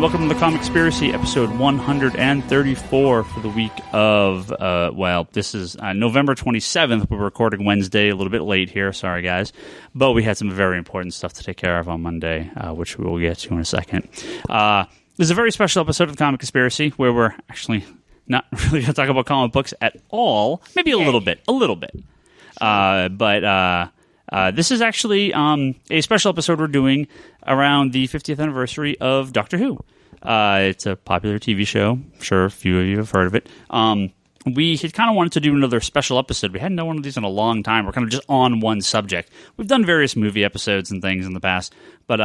welcome to the Comic Conspiracy, episode 134 for the week of, this is November 27th. We're recording Wednesday, a little bit late here. Sorry, guys. But we had some very important stuff to take care of on Monday, which we will get to in a second. This is a very special episode of the Comic Conspiracy, where we're actually not really going to talk about comic books at all. Maybe a little bit. But this is actually a special episode we're doing around the 50th anniversary of Doctor Who. It's a popular TV show. I'm sure a few of you have heard of it. We had kind of wanted to do another special episode. We hadn't done one of these in a long time. We're kind of just on one subject. We've done various movie episodes and things in the past, but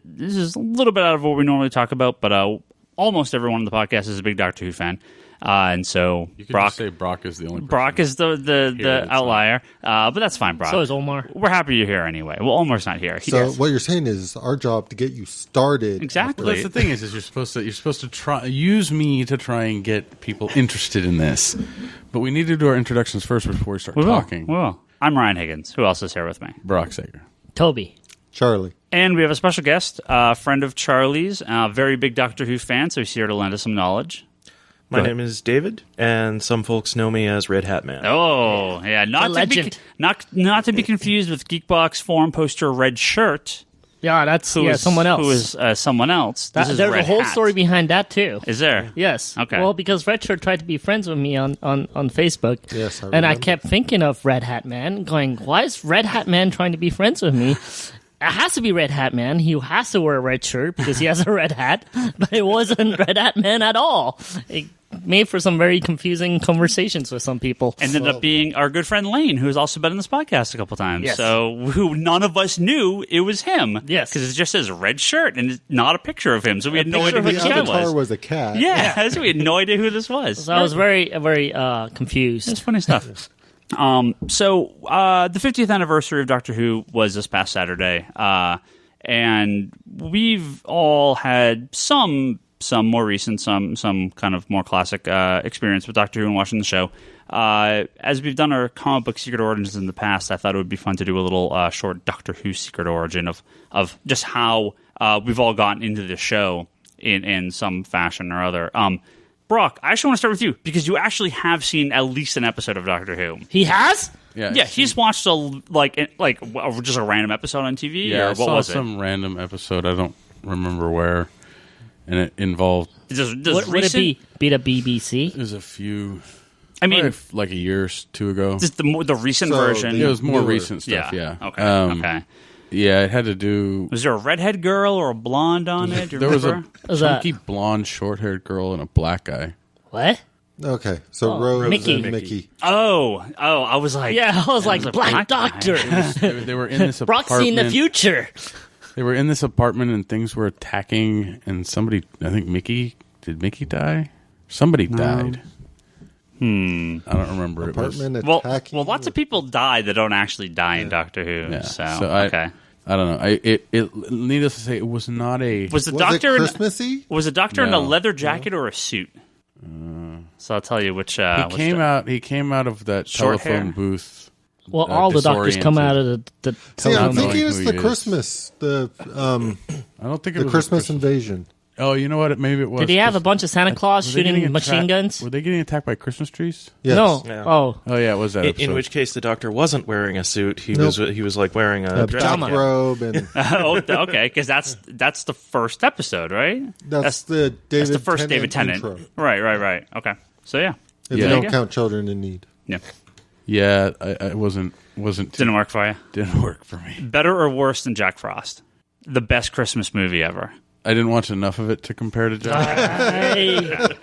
this is a little bit out of what we normally talk about, but almost everyone on the podcast is a big Doctor Who fan. And so you can just say Brock is the only person. Brock is the outlier, but that's fine, Brock. So is Omar. We're happy you're here anyway. Well, Omar's not here. What you're saying is our job to get you started. Exactly. Well, that's the thing is you're supposed to try use me to try and get people interested in this, but we need to do our introductions first before we start talking. Well, I'm Ryan Higgins. Who else is here with me? Brock Sager. Toby. Charlie. And we have a special guest, a friend of Charlie's, a very big Doctor Who fan, so he's here to lend us some knowledge. My name is David, and some folks know me as Red Hat Man. Oh, yeah, not to be confused with Geekbox forum poster Red Shirt. Yeah, that's someone else. Who is someone else. There's a whole story behind that, too. Is there? Yes. Okay. Well, because Red Shirt tried to be friends with me on Facebook. Yes, and I kept thinking of Red Hat Man, going, why is Red Hat Man trying to be friends with me? It has to be Red Hat Man. He has to wear a red shirt because he has a red hat, but it wasn't Red Hat Man at all. It made for some very confusing conversations with some people. And ended up being our good friend Lane, who's also been in this podcast a couple times. Yes. So who none of us knew it was him. Yes. Because it just says red shirt and it's not a picture of him. So we had no idea who The this guy avatar was. was a cat. Yeah, so we had no idea who this was. So I was very confused. It's funny stuff. The 50th anniversary of Doctor Who was this past Saturday, and we've all had some more recent, some kind of more classic experience with Doctor Who and watching the show. As we've done our comic book Secret Origins in the past, I thought it would be fun to do a little short Doctor Who Secret Origin of just how we've all gotten into the show in some fashion or other. Brock, I actually want to start with you because you actually have seen at least an episode of Doctor Who. He has? Yeah, he's watched just a random episode on TV. Yeah, or I what saw was some random episode. I don't remember where, and it involved. What would it be? Be the BBC? There's a few. I mean, like a year or two ago. Just the recent version. It was more recent stuff. Yeah. Okay. Okay. Yeah, it had to do. Was there a redhead girl or a blonde on it? Do you remember? Was a chunky blonde, short-haired girl and a black guy. What? Okay, so Rose Mickey. and Mickey. Oh, I was like... Yeah, I was like, Black Doctor. They were in this apartment. Brock's seen the future. They were in this apartment and things were attacking, and somebody, I think Did Mickey die? Somebody died. I don't remember. Apartment attacking. Well, lots of people die that don't actually die in Doctor Who. Yeah. So okay. I don't know. It needless to say, it was not a. Was the Doctor it Christmassy? Was the Doctor in a leather jacket or a suit? So I'll tell you which. He came out of that telephone booth. Well, all the doctors come out of the telephone. I'm thinking it's the Christmas. I don't think it was Christmas invasion. Oh, you know what? Maybe it was. Did he have a bunch of Santa Claus shooting machine guns? Were they getting attacked by Christmas trees? Yes. No. Yeah. Oh, yeah, it was that episode. In which case, the Doctor wasn't wearing a suit. He was like wearing a dress black robe and. Okay, because that's the first episode, right? That's the first David Tennant intro. Right. Okay, so yeah. If you don't count Children in Need. Yeah. Yeah, I wasn't. Didn't work for you. Didn't work for me. Better or worse than Jack Frost? The best Christmas movie ever. I didn't watch enough of it to compare to Jack.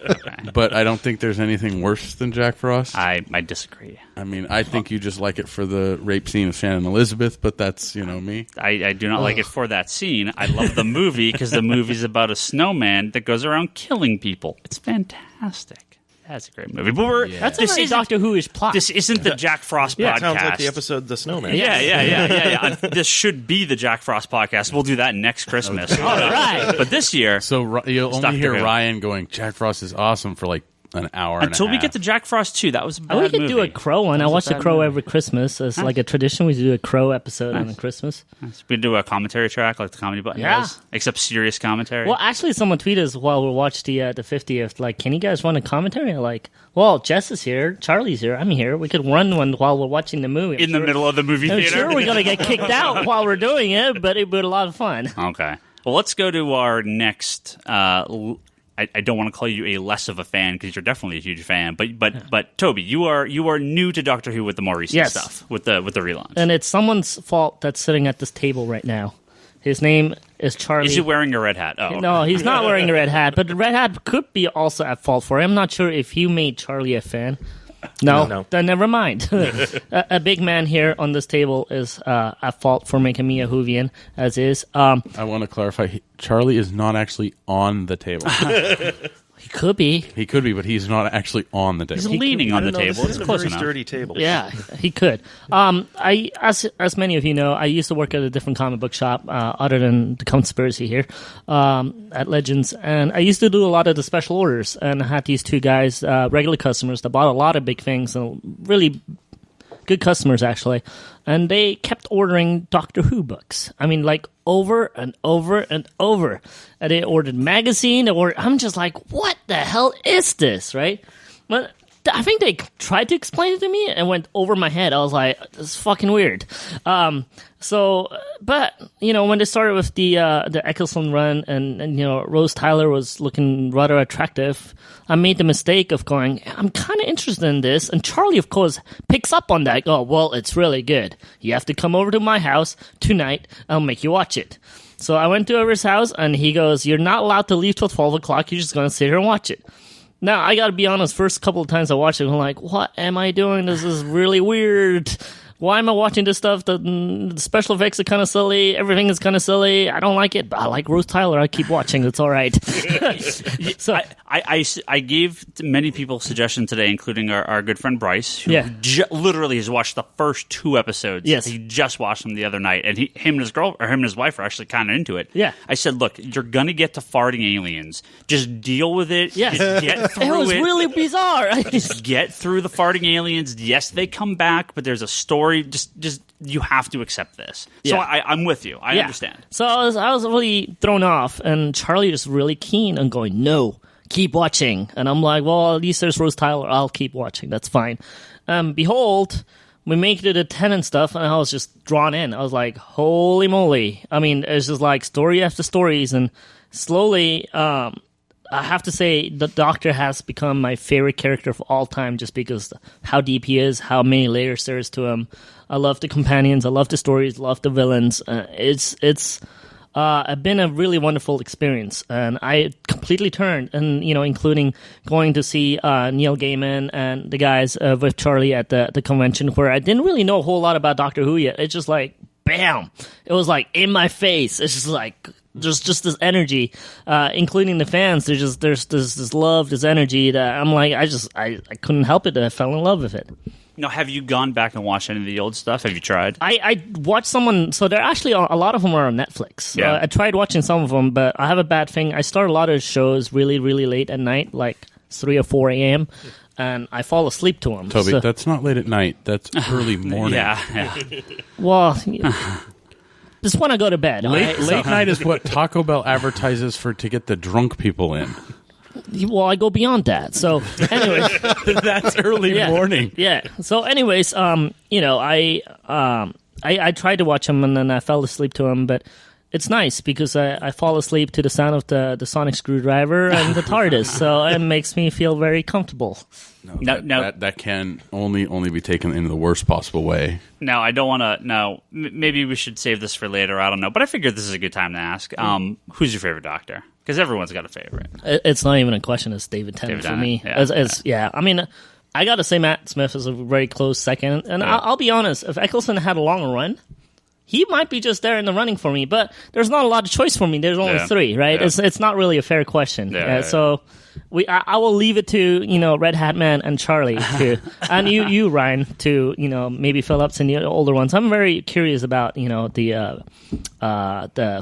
But I don't think there's anything worse than Jack Frost. I disagree. I mean, I think you just like it for the rape scene of Shannon Elizabeth, but that's, me. I do not like it for that scene. I love the movie because the movie's about a snowman that goes around killing people. It's fantastic. That's a great movie. But that's a very Doctor Who-ish plot. This isn't the Jack Frost podcast. It sounds like the episode The Snowman. Yeah. This should be the Jack Frost podcast. We'll do that next Christmas. All right. But this year... So you'll only hear Ryan going, Jack Frost is awesome for like an hour and Until a we half. get to Jack Frost 2. That was a bad We could movie. do a Crow one. I That was watch a the bad Crow movie. every Christmas. It's like a tradition. We do a Crow episode on Christmas. We do a commentary track like the Comedy Button does, except serious commentary. Well, actually, someone tweeted us while we watched the 50th. Like, can you guys run a commentary? I'm like, well, Jess is here, Charlie's here, I'm here. We could run one while we're watching the movie. in the middle of the movie I'm theater. sure we're gonna get kicked out while we're doing it, but it'd be a lot of fun. Okay. Well, let's go to our next. I don't want to call you a less of a fan because you're definitely a huge fan. But Toby, you are new to Doctor Who with the more recent stuff with the relaunch. And it's someone's fault that's sitting at this table right now. His name is Charlie. Is he wearing a red hat? Oh, No, he's not wearing a red hat, but the red hat could be also at fault for it. I'm not sure if you made Charlie a fan. No. Then never mind. A big man here on this table is at fault for making me a Whovian, as is. I want to clarify. Charlie is not actually on the table. He could be. He could be, but he's not actually on the table. he's leaning on the table. This It's is a close very enough. sturdy table. Yeah, he could. I, as many of you know, I used to work at a different comic book shop other than the Conspiracy here at Legends, and I used to do a lot of the special orders. And I had these two guys, regular customers, that bought a lot of big things and really good customers actually, and they kept ordering Doctor Who books. I mean, like over and over and over. And they ordered magazine, or I'm just like, what the hell is this, right? But I think they tried to explain it to me and went over my head. I was like, this is fucking weird. But when they started with the Eccleston run and Rose Tyler was looking rather attractive, I made the mistake of going, I'm kind of interested in this. And Charlie, of course, picks up on that. Oh, well, it's really good. You have to come over to my house tonight. I'll make you watch it. So I went to his house and he goes, you're not allowed to leave till 12 o'clock. You're just going to sit here and watch it. Now, I got to be honest, first couple of times I watched it, I'm like, what am I doing? This is really weird. Why am I watching this stuff? The special effects are kind of silly. Everything is kind of silly. I don't like it, but I like Rose Tyler. I keep watching. It's all right. So I gave many people suggestions today, including our good friend Bryce, who literally has watched the first 2 episodes. Yes. He just watched them the other night, and him and his wife are actually kind of into it. Yeah. I said, look, you're going to get to farting aliens. Just deal with it. Yes. Just get through it was really bizarre. Just get through the farting aliens. Yes, they come back, but there's a story. Just you have to accept this. So Yeah. I'm with you. I understand. So I was really thrown off, and Charlie was really keen on going, no, keep watching. And I'm like, well, at least there's Rose Tyler. I'll keep watching. That's fine. Behold, we make it to 10 and stuff, and I was just drawn in. I was like, holy moly. I mean, it's just like story after stories, and slowly, I have to say the Doctor has become my favorite character of all time just because how deep he is, how many layers there is to him. I love the companions, I love the stories, love the villains. It's been a really wonderful experience, and I completely turned, and including going to see Neil Gaiman and the guys with Charlie at the convention, where I didn't really know a whole lot about Doctor Who yet. It's just like, bam! It was like in my face. It's just like there's just this energy, including the fans. There's this love, this energy that I'm like, I couldn't help it. I fell in love with it. Now, have you gone back and watched any of the old stuff? Have you tried? I watched someone, so they're actually, a lot of them are on Netflix. Yeah. I tried watching some of them, but I have a bad thing. I start a lot of shows really, really late at night, like 3 or 4 a.m., and I fall asleep to them. Toby, that's not late at night. That's early morning. Yeah. Well, just when I go to bed. Late right? night is what Taco Bell advertises to get the drunk people in. Well, I go beyond that. So, anyways. That's early morning. Yeah. So, anyways, I tried to watch them and then I fell asleep to them, but it's nice because I fall asleep to the sound of the sonic screwdriver and the TARDIS, so it makes me feel very comfortable. That can only be taken in the worst possible way. Now, I don't want to. Now, maybe we should save this for later. I don't know, but I figured this is a good time to ask. Who's your favorite Doctor? Because everyone's got a favorite. It's not even a question. It's David Tennant for me. Yeah. I mean, I got to say Matt Smith is a very close second, and I'll be honest. If Eccleston had a longer run, he might be just there in the running for me, but there's not a lot of choice for me. There's only 3, right? Yeah. It's not really a fair question. So I will leave it to Red Hat Man and Charlie to, and you Ryan to maybe Phillips and the older ones. I'm very curious about the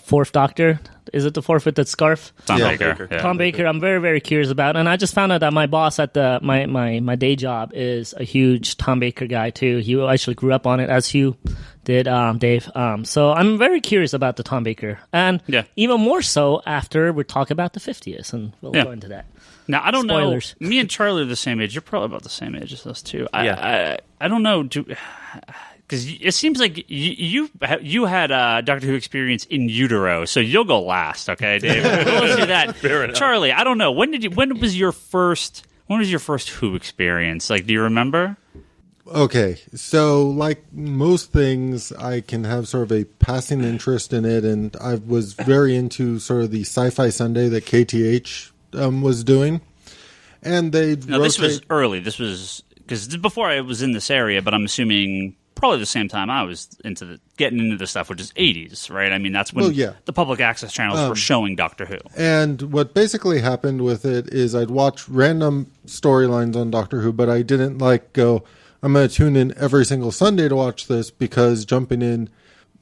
Fourth Doctor. Is it the fourth with that scarf? Tom Baker. Yeah. Tom Baker. I'm very, very curious about, and I just found out that my boss at my day job is a huge Tom Baker guy too. He actually grew up on it, as you did, Dave. So I'm very curious about the Tom Baker, and even more so after we talk about the 50th, and we'll go into that. Now I don't Spoilers. know. Me and Charlie are the same age. You're probably about the same age as us too. Yeah. I don't know. Because it seems like you had Doctor Who experience in utero, so you'll go last, okay, Dave? Let's do that. Fair enough. Charlie, I don't know. When was your first Who experience? Like, do you remember? Okay, so like most things, I can have sort of a passing interest in it, and I was very into sort of the Sci-Fi Sunday that KTH was doing, and This was early. This was because before I was in this area, but I'm assuming probably the same time I was getting into the stuff, which is 80s, right? I mean, that's when the public access channels were showing Doctor Who. And what basically happened with it is I'd watch random storylines on Doctor Who, but I didn't go, I'm going to tune in every single Sunday to watch this, because jumping in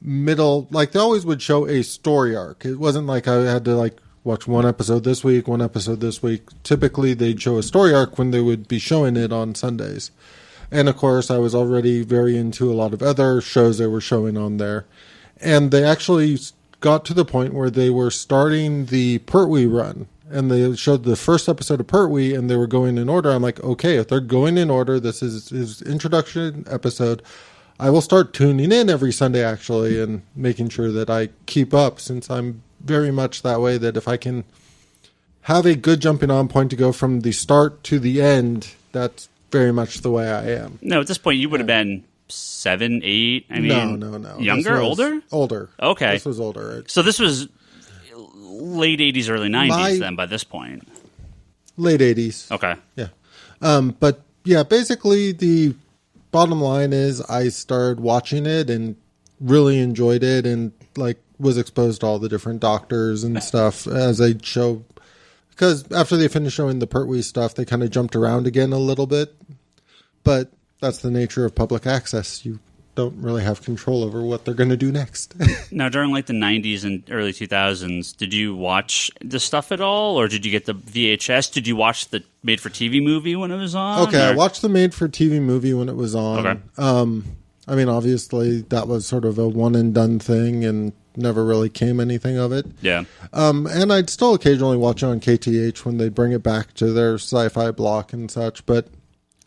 middle, they always would show a story arc. It wasn't like I had to watch one episode this week, one episode this week. Typically they'd show a story arc when they would be showing it on Sundays. And, of course, I was already very into a lot of other shows they were showing on there. And they actually got to the point where they were starting the Pertwee run. And they showed the first episode of Pertwee, and they were going in order. I'm like, okay, if they're going in order, this is his introduction episode. I will start tuning in every Sunday, actually, and making sure that I keep up, since I'm very much that way, that if I can have a good jumping on point to go from the start to the end, that's very much the way I am. No, at this point you would have been 7, 8. I mean, no. Younger, older? Older. Okay, this was older. So this was late 80s, early 90s. Then by this point, late 80s. Okay, yeah. But yeah, basically the bottom line is I started watching it and really enjoyed it, and was exposed to all the different doctors and stuff as they show. Because after they finished showing the Pertwee stuff, they kind of jumped around again a little bit. But that's the nature of public access. You don't really have control over what they're going to do next. Now, during the 90s and early 2000s, did you watch the stuff at all? Or did you get the VHS? Did you watch the made-for-TV movie when it was on? Okay, I watched the made-for-TV movie when it was on. Okay. I mean, obviously, that was sort of a one-and-done thing, and never really came anything of it. Yeah. And I'd still occasionally watch it on KTH when they bring it back to their sci-fi block and such, but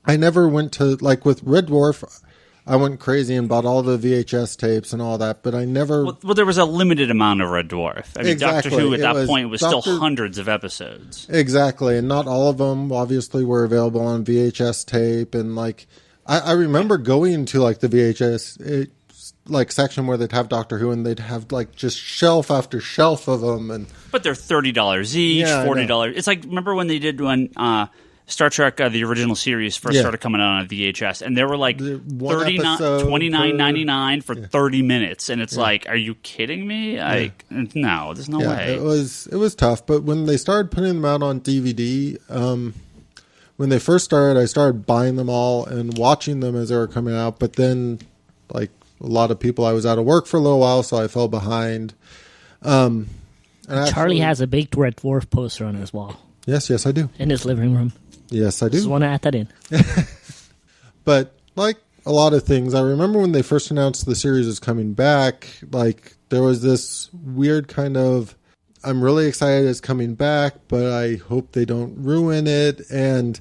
I never went to, with Red Dwarf, I went crazy and bought all the VHS tapes and all that, but I never... Well, there was a limited amount of Red Dwarf. I mean, exactly. Doctor Who at that point was still hundreds of episodes. Exactly, and not all of them obviously were available on VHS tape, and I remember going to the VHS section where they'd have Doctor Who, and they'd have just shelf after shelf of them, but they're $30 each, $40. It's remember when they did when Star Trek the original series first started coming out on VHS, and there were $29.99 for 30 minutes, and it's are you kidding me? No, there's no way. It was tough, but when they started putting them out on DVD. When they first started, I started buying them all and watching them as they were coming out. But then, a lot of people, I was out of work for a little while, so I fell behind. Charlie has a big Red Dwarf poster on his wall. Yes, I do. In his living room. Yes, I do. Just want to add that in. But, a lot of things, I remember when they first announced the series was coming back, there was this weird kind of... I'm really excited it's coming back, but I hope they don't ruin it. And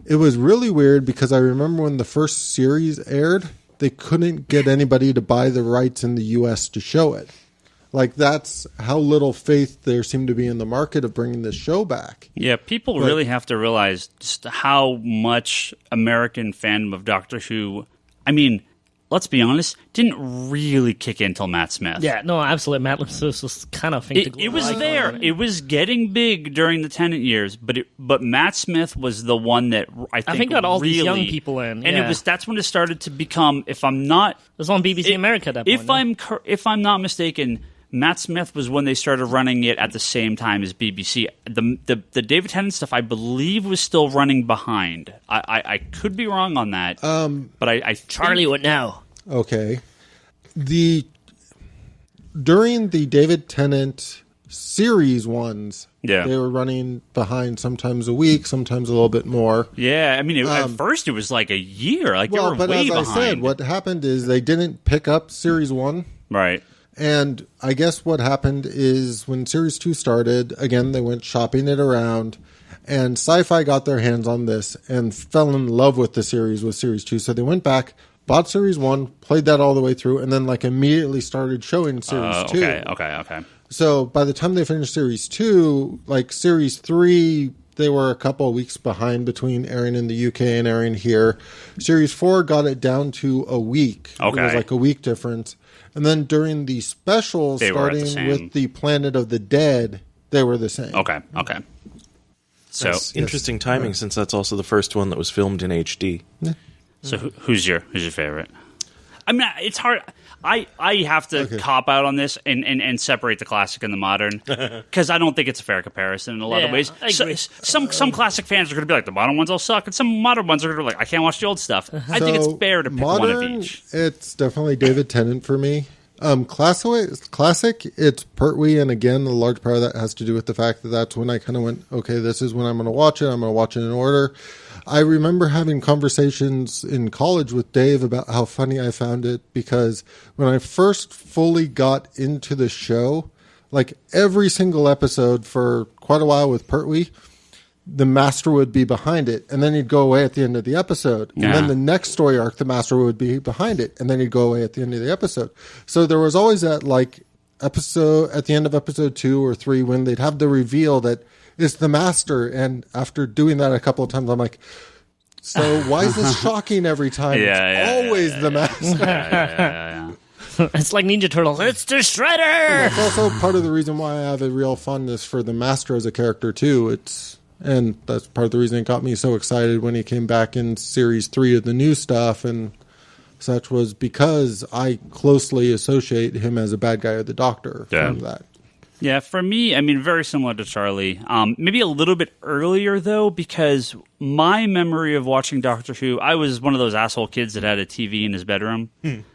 it was really weird because I remember when the first series aired, they couldn't get anybody to buy the rights in the U.S. to show it. That's how little faith there seemed to be in the market of bringing this show back. Yeah, people really have to realize just how much American fandom of Doctor Who... I mean, let's be honest, didn't really kick in until Matt Smith. Yeah, no, absolutely. Matt Smith was kind of It was there. It was getting big during the Tennant years, but Matt Smith was the one that I think got all really, these young people in, and that's when it started to become. If I'm not, it was on BBC America at that point. If I'm not mistaken, Matt Smith was when they started running it at the same time as BBC. The David Tennant stuff, I believe, was still running behind. I could be wrong on that, but I Charlie would know. Okay. During the David Tennant series ones, they were running behind sometimes a week, sometimes a little bit more. Yeah, I mean, at first it was like a year. Like, they were but way as behind. I said, what happened is they didn't pick up series 1. Right. And I guess what happened is when Series 2 started, again, they went shopping it around, and Sci-Fi got their hands on this and fell in love with the series with Series 2. So they went back, bought Series 1, played that all the way through, and then immediately started showing Series 2. Okay. So by the time they finished Series 2, Series 3, they were a couple of weeks behind between airing in the UK and airing here. Series 4 got it down to a week. Okay. It was a week difference. And then during the specials, starting with the Planet of the Dead, they were the same. Okay. So that's interesting timing, since that's also the first one that was filmed in HD. Yeah. So who's your favorite? I mean, it's hard. I have to cop out on this and separate the classic and the modern, because I don't think it's a fair comparison in a lot of ways. I agree. Some classic fans are going to be like, the modern ones all suck, and some modern ones are going to be like, I can't watch the old stuff. I think it's fair to pick one of each. It's definitely David Tennant for me. Classic, it's Pertwee, and again, a large part of that has to do with the fact that that's when I kind of went, okay, this is when I'm going to watch it. I'm going to watch it in order. I remember having conversations in college with Dave about how funny I found it, because when I first fully got into the show, every single episode for quite a while with Pertwee, the Master would be behind it, and then he'd go away at the end of the episode. And then the next story arc, the Master would be behind it, and then he'd go away at the end of the episode. So there was always that episode at the end of episode 2 or 3 when they'd have the reveal that it's the Master. And after doing that a couple of times, I'm like, so why is this shocking every time? It's always the Master. It's like Ninja Turtles. It's the Shredder! It's also part of the reason why I have a real fondness for the Master as a character, too. And that's part of the reason it got me so excited when he came back in Series 3 of the new stuff and such, was because I closely associate him as a bad guy or the Doctor from that. Yeah, for me, I mean, very similar to Charlie. Maybe a little bit earlier, though, because my memory of watching Doctor Who, I was one of those asshole kids that had a TV in his bedroom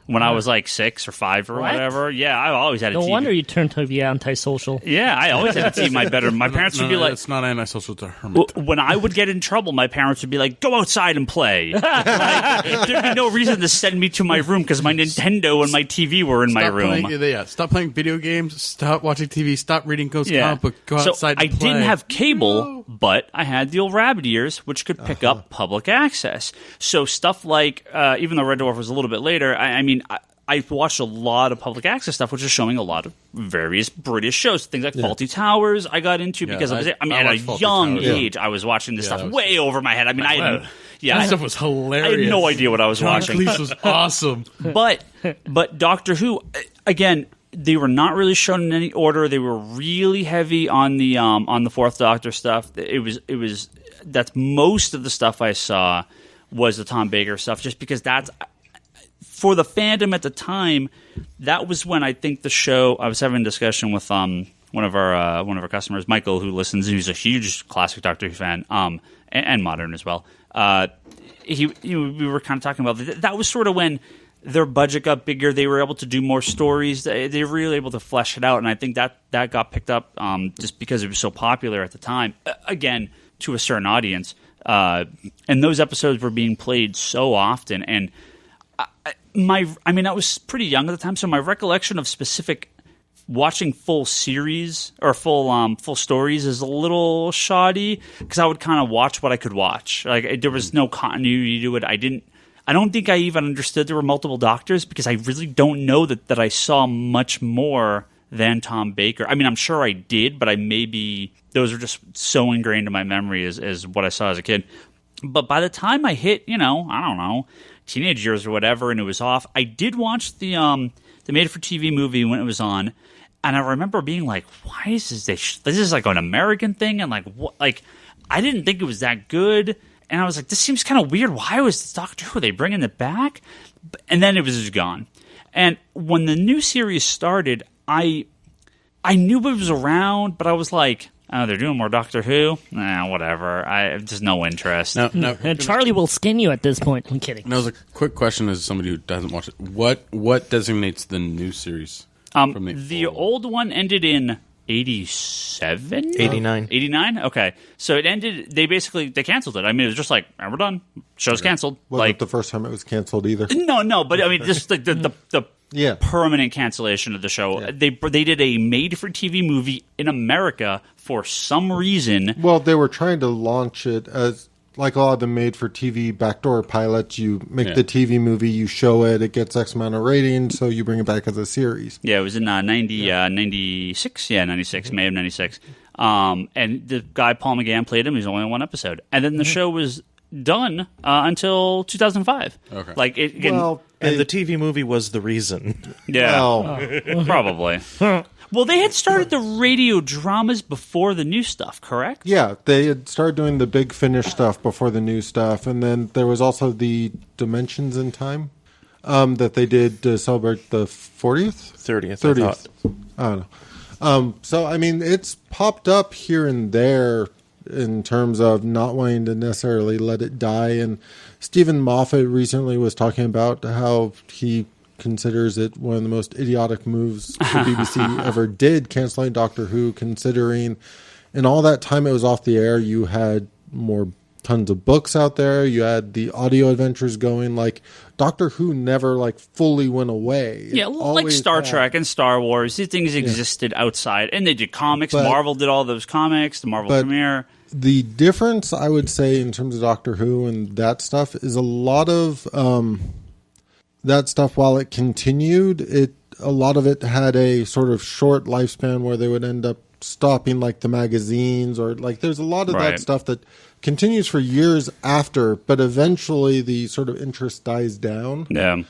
when I was 6 or 5 or whatever. Yeah, I always had a TV. No wonder you turned to be antisocial. Yeah, I always had a TV in my bedroom. My parents would be like... It's not antisocial, it's a hermit. When I would get in trouble, my parents would be like, go outside and play. There'd be no reason to send me to my room because my Nintendo and my TV were in my room. Stop playing video games, stop watching TV, stop reading Ghost comic book, go outside and play. I didn't have cable, but I had the old rabbit ears, which could pick up public access. So stuff like, even though Red Dwarf was a little bit later, I watched a lot of public access stuff, which is showing a lot of various British shows. Things like Fawlty Towers I got into because at a young age, I was watching this stuff way over my head. I mean, that stuff was hilarious. I had no idea what I was watching. Cleese was awesome. But Doctor Who, again, they were not really shown in any order. They were really heavy on the Fourth Doctor stuff. That's most of the stuff I saw was the Tom Baker stuff, just because that's, for the fandom at the time, that was when I think the show, I was having a discussion with one of our customers, Michael, who listens, who's a huge classic Doctor Who fan, and modern as well. We were kind of talking about that was sort of when their budget got bigger. They were able to do more stories. They were really able to flesh it out, and I think that got picked up just because it was so popular at the time. Again, to a certain audience, and those episodes were being played so often. And I was pretty young at the time, so my recollection of specific watching full series or full stories is a little shoddy, because I would kind of watch what I could watch. There was no continuity to it. I don't think I even understood there were multiple Doctors, because I really don't know that I saw much more than Tom Baker. I mean, I'm sure I did, but those are just so ingrained in my memory as what I saw as a kid. But by the time I hit, I don't know, teenage years or whatever, and it was off. I did watch the made-for-TV movie when it was on, and I remember being like, "Why is this? This is like an American thing?" And like, what? Like, I didn't think it was that good, and I was like, "This seems kind of weird. Why was this Doctor Who? Are they bringing it back?" And then it was just gone. And when the new series started, I knew it was around, but I was like, "Oh, they're doing more Doctor Who? Nah, whatever. I just no interest." No. And Charlie will skin you at this point. I'm kidding. Now, as a quick question, as somebody who doesn't watch it, what designates the new series? From the old one ended in 87? 89. 89? Okay. So it ended, they canceled it. I mean, it was just like, we're done. Show's canceled. Wasn't Like, the first time it was canceled either. no, but I mean, just like the Yeah. permanent cancellation of the show. Yeah. They did a made-for-TV movie in America for some reason. Well, they were trying to launch it as like a lot of the made-for-TV backdoor pilots. You make the TV movie, you show it, it gets X amount of ratings, so you bring it back as a series. Yeah, it was in 96. Yeah, 96, May of 96. And the guy, Paul McGann, played him. He was only on one episode. And then the show was done until 2005. Okay. Like, And the TV movie was the reason. yeah, Well, probably. Well, they had started the radio dramas before the new stuff, correct? yeah, they had started doing the Big Finish stuff before the new stuff, and then there was also the Dimensions in Time that they did to celebrate the 40th? 30th, 30th. I thought. I don't know. So, I mean, it's popped up here and there in terms of not wanting to necessarily let it die. And Stephen Moffat recently was talking about how he considers it one of the most idiotic moves the BBC ever did, canceling Doctor Who, considering in all that time it was off the air, you had tons of books out there, you had the audio adventures going, like Doctor Who never like fully went away. Yeah, like Star Trek and Star Wars. These things existed outside, and they did comics. But- Marvel did all those comics, the Marvel premiere. The difference, I would say, in terms of Doctor Who and that stuff is a lot of that stuff, while it continued, a lot of it had a sort of short lifespan where they would end up stopping like the magazines, or like there's a lot of Right. that stuff that continues for years after, but eventually the sort of interest dies down. Yeah.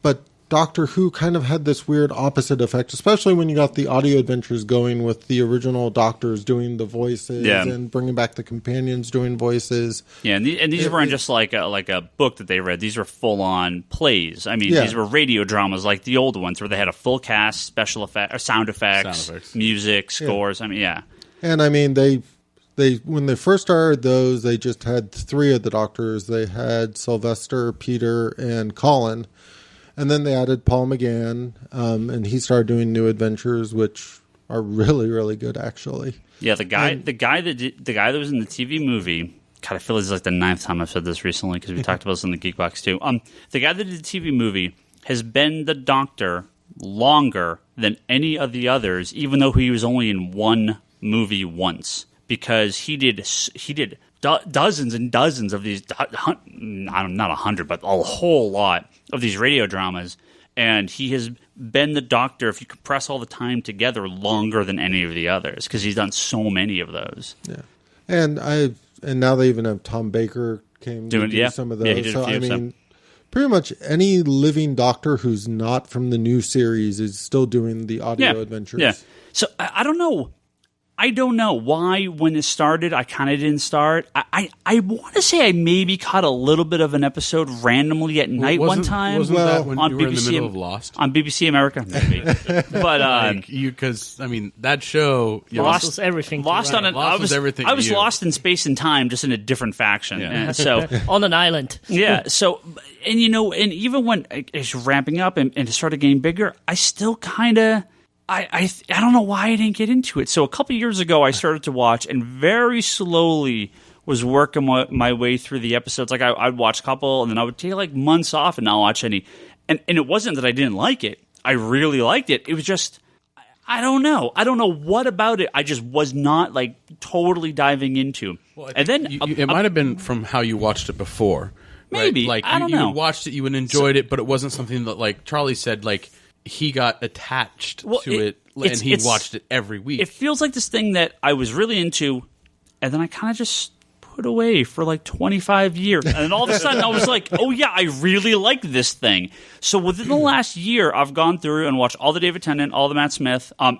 But Doctor Who kind of had this weird opposite effect, especially when you got the audio adventures going with the original Doctors doing the voices and bringing back the companions doing voices. Yeah, and these weren't just like a book that they read. These were full-on plays. I mean, these were radio dramas like the old ones where they had a full cast, special effects, sound effects, music, scores. I mean, yeah. And I mean, they when they first started those, they just had three of the Doctors. They had Sylvester, Peter, and Colin. And then they added Paul McGann, and he started doing New Adventures, which are really, really good, actually. Yeah, the guy that was in the TV movie. God, I feel this is like the 9th time I've said this recently because we talked about this in the Geek Box too. The guy that did the TV movie has been the Doctor longer than any of the others, even though he was only in one movie once, because he did dozens and dozens of these, not 100, but a whole lot of these radio dramas, and he has been the Doctor, if you compress all the time together, longer than any of the others, because he's done so many of those. Yeah, and now they even have Tom Baker came to do some of those. Yeah, he did a few, I mean, pretty much any living Doctor who's not from the new series is still doing the audio adventures. Yeah, so I don't know. I don't know why when it started I kind of didn't start. I want to say I maybe caught a little bit of an episode randomly at night one time. Wasn't that when on you were in BBC, the middle of Lost? On BBC America, maybe. But Because I mean that show Lost was everything. Lost on Lost was everything. I was to you. lost in space and time, just in a different faction. Yeah. And so on an island. yeah. So and even when it's ramping up and it started getting bigger, I still kind of. I don't know why I didn't get into it. So a couple years ago, I started to watch and very slowly was working my way through the episodes. Like I'd watch a couple and then I would take like months off and not watch any. And it wasn't that I didn't like it. I really liked it. It was just, I don't know. I don't know what about it I just was not like totally diving into. Well, and then it might have been from how you watched it before. Maybe. Right? Like I don't know. You watched it, you enjoyed it, but it wasn't something that, like Charlie said, like he got attached to it and he watched it every week. It feels like this thing that I was really into, and then I kind of just put put away for like 25 years. And then all of a sudden I was like, oh yeah, I really like this thing. So within the last year, I've gone through and watched all the David Tennant, all the Matt Smith, and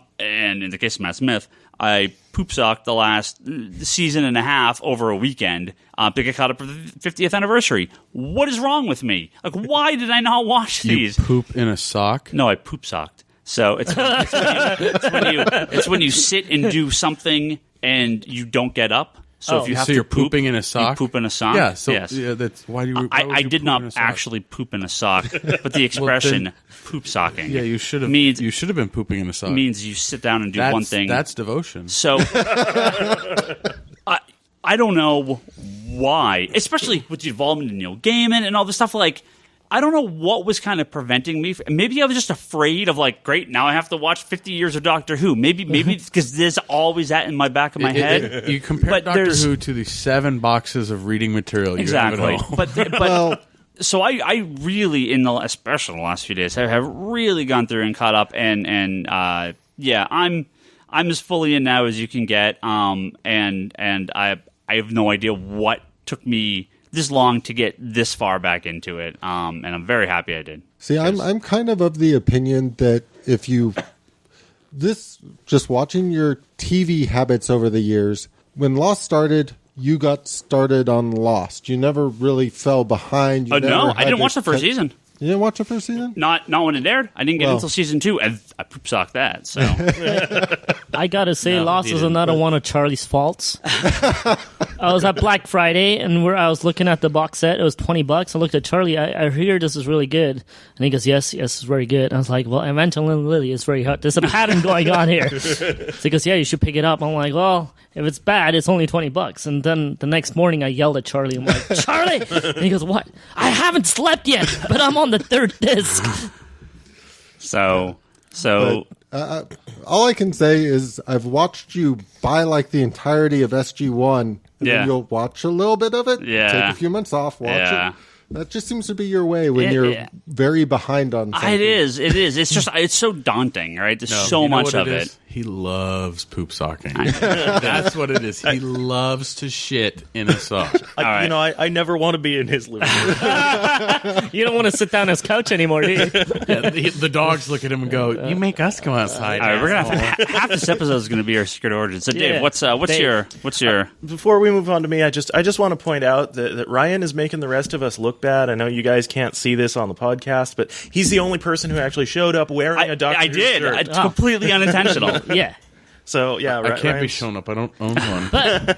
in the case of Matt Smith, I poop socked the last season and a half over a weekend to get caught up for the 50th anniversary. What is wrong with me? Like, why did I not watch these? You poop in a sock? No, I poop socked. So it's when you sit and do something and you don't get up. So if you have you're to poop, pooping in a sock? you poop in a sock. Yeah, so yes. yeah, that's why you. I did not actually poop in a sock, but the expression "poop socking" Yeah, you should have. means You should have been pooping in a sock. means you sit down and do one thing. That's devotion. So I don't know why, especially with the involvement in Neil Gaiman and all this stuff. Like, I don't know what was kind of preventing me. Maybe I was just afraid of, like, great, now I have to watch 50 years of Doctor Who. Maybe because there's always that in my back of my head. You compare But Doctor there's- Who to the 7 boxes of reading material. You Exactly. have at home. But so I really, especially in the last few days, have really gone through and caught up. And yeah, I'm as fully in now as you can get. And I have no idea what took me this long to get this far back into it, and I'm very happy I did. See, I'm kind of the opinion that if you just watching your TV habits over the years, when Lost started, you got started on Lost. You never really fell behind. You No, never I didn't had watch to the first cut- season. You didn't watch the first season? Not when it aired. I didn't get Well. until season 2, and I poop socked that. So I gotta say, No, Lost you is didn't. another one of Charlie's faults. I was at Black Friday, and I was looking at the box set. It was $20. I looked at Charlie. I hear this is really good, and he goes, "Yes, it's very good." And I was like, "Well, Evangeline Lilly is very hot. There's a pattern going on here." So he goes, "Yeah, you should pick it up." I'm like, "Well, if it's bad, it's only $20." And then the next morning, I yelled at Charlie. I'm like, "Charlie!" And he goes, "What? I haven't slept yet, but I'm on the 3rd disc." so All I can say is I've watched you buy like the entirety of SG1, and Yeah. then you'll watch a little bit of it, Yeah. take a few months off, watch Yeah. it. That just seems to be your way when you're Yeah. very behind on something. it is. It's just it's so daunting, right? There's so You know much what of is? it. He loves poop socking. That's what it is. He loves to shit in a sock. right. You know, I never want to be in his living room. You don't want to sit down on his couch anymore, do you? Yeah, the dogs look at him and go, "You make us go outside." All right, we're gonna have half this episode is gonna be our secret origin. So, Dave, Yeah. what's Dave. your Before we move on to me, I just want to point out that Ryan is making the rest of us look bad. I know you guys can't see this on the podcast, but he's the only person who actually showed up wearing a Doctor I Who did. shirt. It's completely unintentional. Yeah. So yeah, I can't be Ryan's- shown up. I don't own one.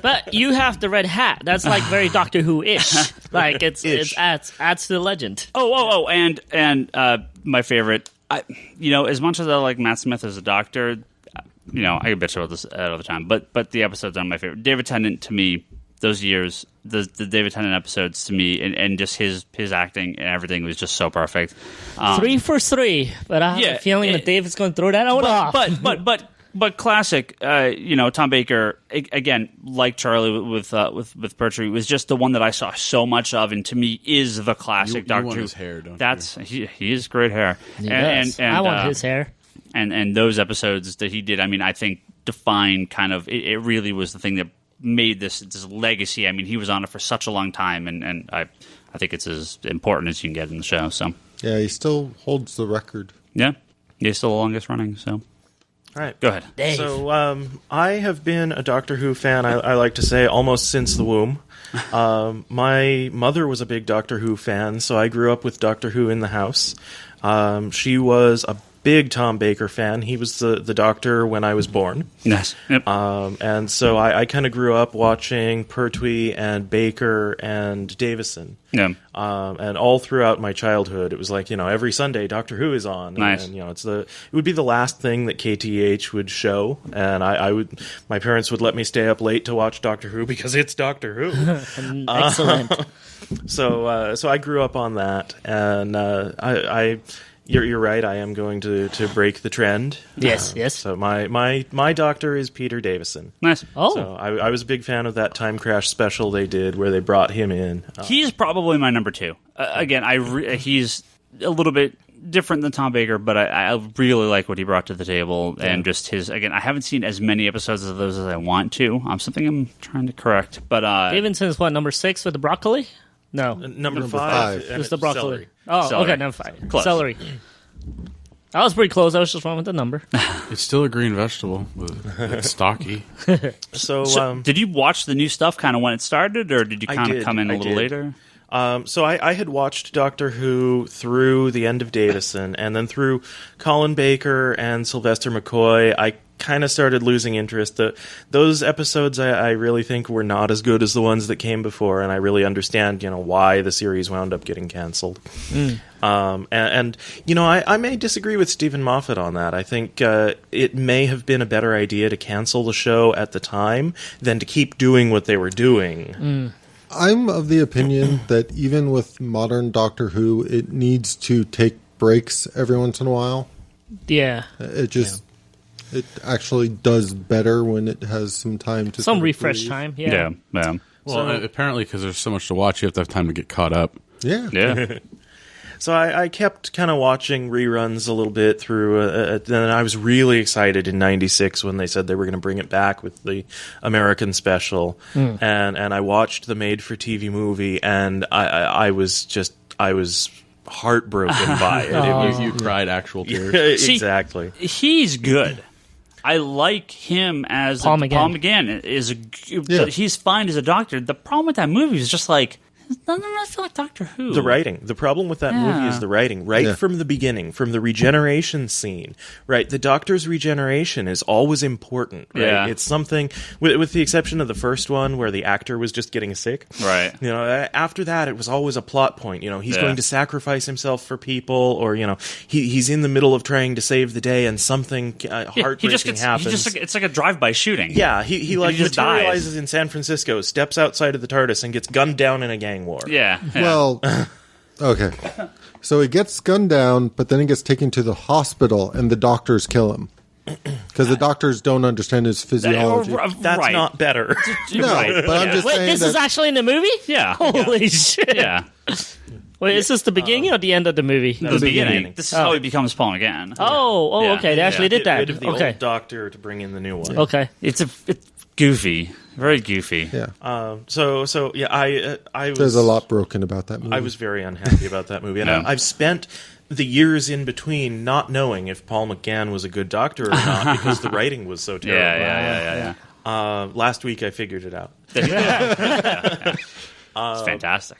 But you have the red hat. That's like very Doctor Who-ish. Like it adds to the legend. And my favorite. As much as I like Matt Smith as a doctor, I could bitch about this all the time. But the episodes are my favorite. David Tennant to me, those years, the David Tennant episodes to me, and just his acting and everything was just so perfect. 3 for 3. But I have a feeling that Dave is going to throw that out off. But classic, Tom Baker again, like Charlie with Pertwee, was just the one that I saw so much of, and to me is the classic You Doctor want Who. his hair, don't he has great hair. He does. I want his hair. And those episodes that he did, I mean, I think defined kind of it really was the thing that made this legacy. I mean, he was on it for such a long time, and I think it's as important as you can get in the show. So Yeah, he still holds the record. yeah, he's still the longest running. So. All right, Go ahead. Dave. So I have been a Doctor Who fan, I like to say, almost since the womb. My mother was a big Doctor Who fan, so I grew up with Doctor Who in the house. She was a big Tom Baker fan. He was the Doctor when I was born. Yes. Yep. And so I kind of grew up watching Pertwee and Baker and Davison. Yeah. And all throughout my childhood, it was like, every Sunday Doctor Who is on. Nice. And it would be the last thing that KTH would show. And my parents would let me stay up late to watch Doctor Who because it's Doctor Who. Excellent. So I grew up on that. And you're right. I am going to break the trend. Yes, yes. So my doctor is Peter Davison. Nice. Oh, So I was a big fan of that Time Crash special they did where they brought him in. He's probably my number 2. Again, he's a little bit different than Tom Baker, but I really like what he brought to the table, and just his. Again, I haven't seen as many episodes of those as I want to. Something I'm trying to correct, but Davidson's what, number 6 with the broccoli? No, Number 5. five. and it's the broccoli. celery. Oh, Celery. okay, number 5. Close. Celery. I was pretty close. I was just wrong with the number. It's still a green vegetable. It's stocky. So, did you watch the new stuff kind of when it started, or did you I kind of did, come in a I little did. later? So I had watched Doctor Who through the end of Davison, and then through Colin Baker and Sylvester McCoy, I kind of started losing interest. Those episodes I really think were not as good as the ones that came before, and I really understand, why the series wound up getting canceled. And I may disagree with Stephen Moffat on that. I think it may have been a better idea to cancel the show at the time than to keep doing what they were doing. I'm of the opinion that even with modern Doctor Who, it needs to take breaks every once in a while. Yeah. It actually does better when it has some time to Some sort of refresh breathe. time. Yeah. Yeah. Well, apparently because there's so much to watch, you have to have time to get caught up. Yeah. Yeah. So I kept kind of watching reruns a little bit through. Then I was really excited in '96 when they said they were going to bring it back with the American special, and I watched the made-for-TV movie, and I was heartbroken by it. You cried actual tears. See, Exactly. He's good. I like him as Paul McGann. Paul McGann is he's fine as a doctor. The problem with that movie is just like it doesn't really feel like Doctor Who. The writing. The problem with that movie is the writing. Right from the beginning, from the regeneration scene, right? The Doctor's regeneration is always important, right? Yeah. It's something, with the exception of the first one where the actor was just getting sick. Right. After that, it was always a plot point. He's going to sacrifice himself for people, or, he's in the middle of trying to save the day and something heartbreaking happens. It's like a drive-by shooting. Yeah, he just materializes dies. in San Francisco, steps outside of the TARDIS, and gets gunned down in a gang war. Yeah. Well, okay. So he gets gunned down, but then he gets taken to the hospital, and the doctors kill him. Because the doctors don't understand his physiology. That's right. not better. No, Right. but I'm just Wait, saying this that is actually in the movie? Yeah. Holy shit. Yeah. Wait, is this the beginning or the end of the movie? The beginning. beginning. This is how he becomes Paul McGann. Oh, Yeah. okay. They actually did Get that. rid of the Okay. old Doctor to bring in the new one. Okay. It's goofy. Very goofy. yeah, So yeah, I was. there's a lot broken about that movie. I was very unhappy about that movie, and Yeah. I've spent the years in between not knowing if Paul McGann was a good doctor or not because the writing was so terrible. Yeah. Last week I figured it out. It's fantastic.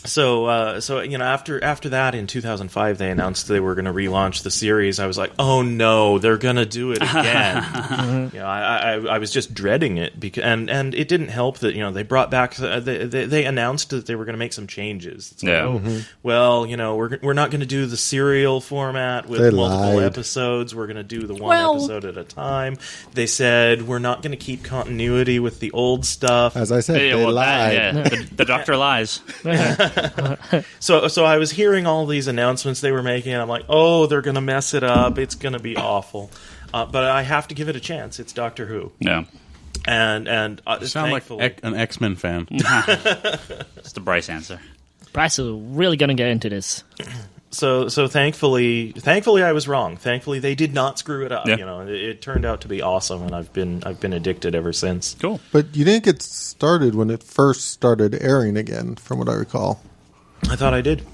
So after that in 2005 they announced they were going to relaunch the series. I was like, oh no, they're going to do it again. I was just dreading it and it didn't help that they brought back they announced that they were going to make some changes. It's like, well, we're not going to do the serial format with They multiple lied. episodes. We're going to do the one episode at a time. They said we're not going to keep continuity with the old stuff. As I said, Yeah, they well, lied. the doctor lies. So I was hearing all these announcements they were making, and I'm like, oh, they're going to mess it up. It's going to be awful. But I have to give it a chance. It's Doctor Who. Yeah. And You sound like thankfully, an X-Men fan. It's the Bryce answer. Bryce is really going to get into this. so thankfully I was wrong. Thankfully they did not screw it up. Yeah. It turned out to be awesome, and I've been addicted ever since. Cool. But you didn't get started when it first started airing again, from what I recall. I thought I did.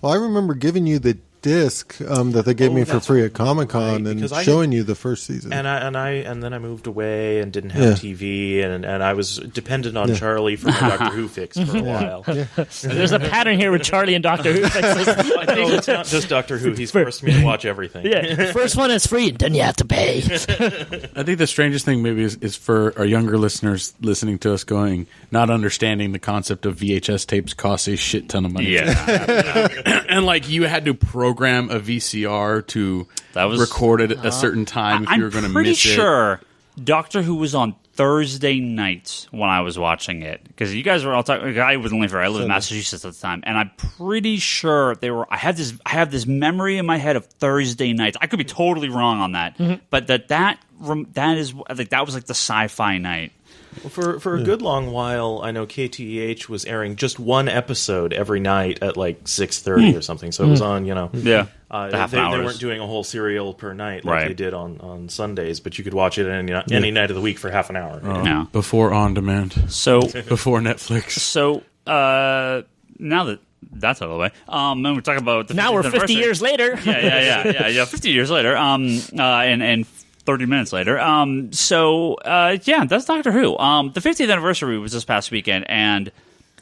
Well, I remember giving you the disc that they gave me for that's free at Comic-Con right, and because I showing you the first season. And then I moved away and didn't have Yeah. TV, and I was dependent on Charlie for my Doctor Who fix for a while. There's a pattern here with Charlie and Doctor Who. I know it's not just Doctor Who. He's forced me to watch everything. Yeah, first one is free, then you have to pay. I think the strangest thing maybe is for our younger listeners listening to us not understanding the concept of VHS tapes costs a shit ton of money. Yeah. And like you had to program a VCR to That was- record it at a certain time if you were going to I'm pretty miss sure Doctor Who was on Thursday nights when I was watching it, because you guys were all talking. I was only I lived in Massachusetts at the time, and I'm pretty sure they were. I have this memory in my head of Thursday nights. I could be totally wrong on that, but that that is like that was like the sci-fi night. Well, for a good long while, I know KTEH was airing just one episode every night at like 6:30 or something. So it was on, Yeah, they half hours. weren't doing a whole serial per night like Right. they did on Sundays, but you could watch it any night of the week for half an hour. No. Before on demand, So before Netflix. So now that that's out of the way, and we're talking about the Now we're 50th 50 anniversary. years later. Yeah. 50 years later, and 30 minutes later. That's Doctor Who. The 50th anniversary was this past weekend, and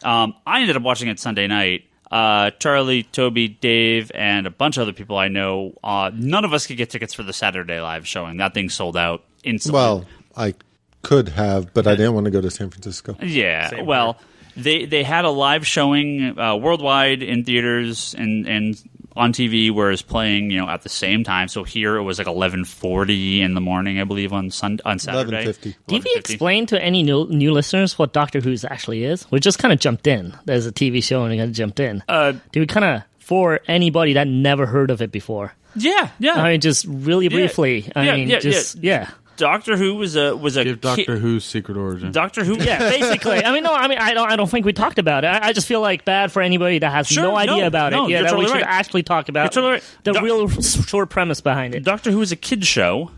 I ended up watching it Sunday night. Charlie, Toby, Dave, and a bunch of other people I know. None of us could get tickets for the Saturday live showing. That thing sold out instantly. Well, I could have, but I didn't want to go to San Francisco. Yeah, Same well, they had a live showing worldwide in theaters and on TV, where it's playing at the same time. So here it was like 11:40 in the morning, I believe, on Saturday. 11:50. Did we explain to any new listeners what Doctor Who's actually is? We just kind of jumped in. There's a TV show and we kind of jumped in. Do we kind of, for anybody that never heard of it before? Yeah. I mean, just really briefly. Yeah. Doctor Who was a Give Doctor Who's secret origin. Doctor Who. Yeah, basically. I don't think we talked about it. I just feel like bad for anybody that has no idea about it. Yeah, you're that we totally should right. actually talk about You're totally right. the real short premise behind it. Doctor Who was a kid show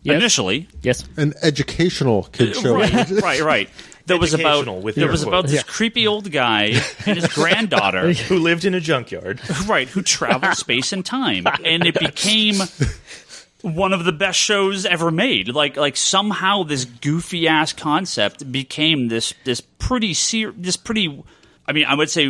Yes. initially. Yes. An educational kid show. Right. That was about Educational, with there air was about quotes. this creepy old guy and his granddaughter, Who lived in a junkyard. right, who traveled space and time, and it became one of the best shows ever made. Like somehow this goofy ass concept became this pretty. I mean, I would say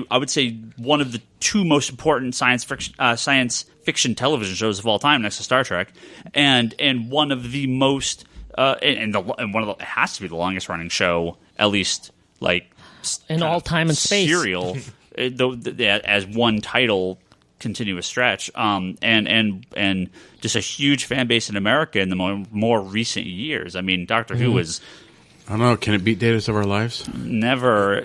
one of the two most important science fiction television shows of all time, next to Star Trek, and one of the most and one of the, it has to be the longest running show, at least like In all time and space. serial, as one title continuous stretch, and just a huge fan base in America in the more recent years. I mean, Doctor Who was I don't know. Can it beat Days of Our Lives? never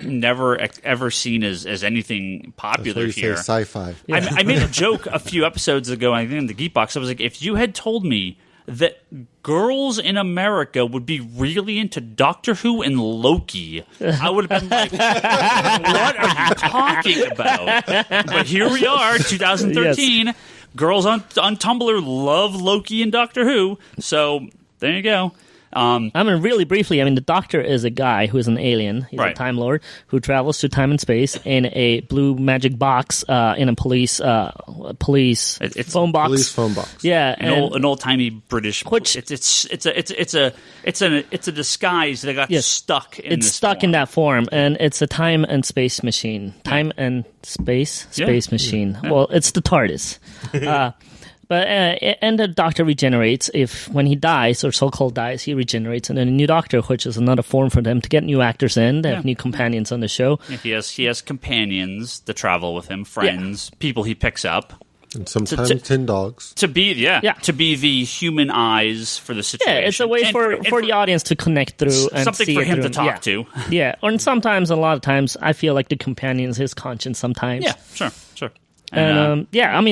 ever seen as anything That's popular why you say here. sci-fi. I made a joke a few episodes ago, I think in the Geek Box. I was like, if you had told me that girls in America would be really into Doctor Who and Loki, I would have been like, what are you talking about? But here we are, 2013. Girls on Tumblr love Loki and Doctor Who. So there you go. Really briefly, the Doctor is a guy who is an alien. He's a Right. Time Lord who travels through time and space in a blue magic box in a police It's phone box. Police phone box. Yeah, An old timey British. Which- it's a disguise that got stuck. It's stuck in that form, and it's a time and space machine. Time and space machine. Yeah. Well, it's the TARDIS. And the Doctor regenerates when he dies, or so-called dies, he regenerates, and then a new Doctor, which is another form for them to get new actors in. They have new companions on the show. He has companions that travel with him, friends, people he picks up And sometimes tin dogs. to be to be the human eyes for the Yeah, situation. it's a way And for the audience to connect through and something see for it him through. to talk to. Yeah, or sometimes, a lot of times, I feel like the companion's his conscience sometimes. Yeah, sure. And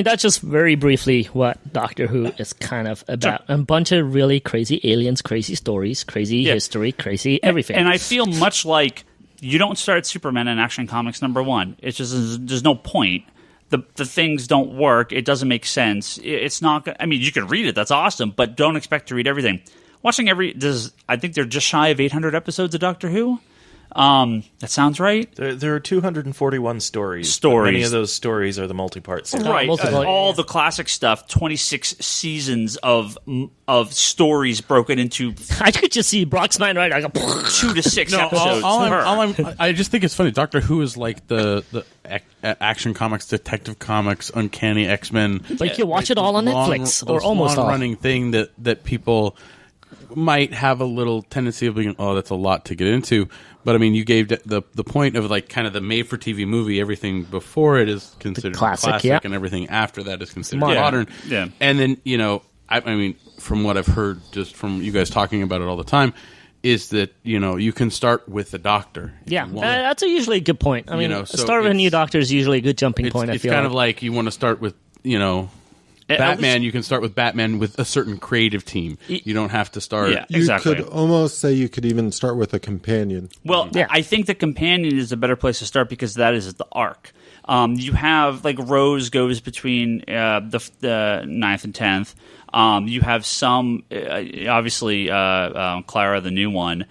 that's just very briefly what Doctor Who is kind of about. A bunch of really crazy aliens, crazy stories, crazy history, crazy everything. And I feel much like you don't start Superman in Action Comics #1. It's just there's no point. The things don't work. It doesn't make sense. It's not. You can read it. That's awesome, but don't expect to read everything. Watching I think they're just shy of 800 episodes of Doctor Who. That sounds right. There are 241 stories. But many of those stories are the multi-part series. Right, multiple, all the classic stuff. 26 seasons of stories broken into I could just see Brock's mind right. I go, 2 to 6 episodes. I just think it's funny. Doctor Who is like the Action Comics, Detective Comics, Uncanny X-Men. like you watch it all on Netflix, or almost all. running thing that people might have a little tendency of being, oh, that's a lot to get into. But you gave the point of like kind of the made-for-TV movie. Everything before it is considered classic, yeah. and everything after that is considered Modern. modern. Yeah. And then from what I've heard, just from you guys talking about it all the time, is that you can start with the Doctor. if Yeah, you want. that's usually a good point. so start with a new Doctor is usually a good jumping point. I It's feel kind of like you want to start with Batman, you can start with Batman with a certain creative team. You don't have to start. Yeah, You exactly. could almost say you could even start with a companion. Well, I think the companion is a better place to start because that is the arc. You have like Rose goes between the 9th and 10th. You have some obviously Clara, the new one,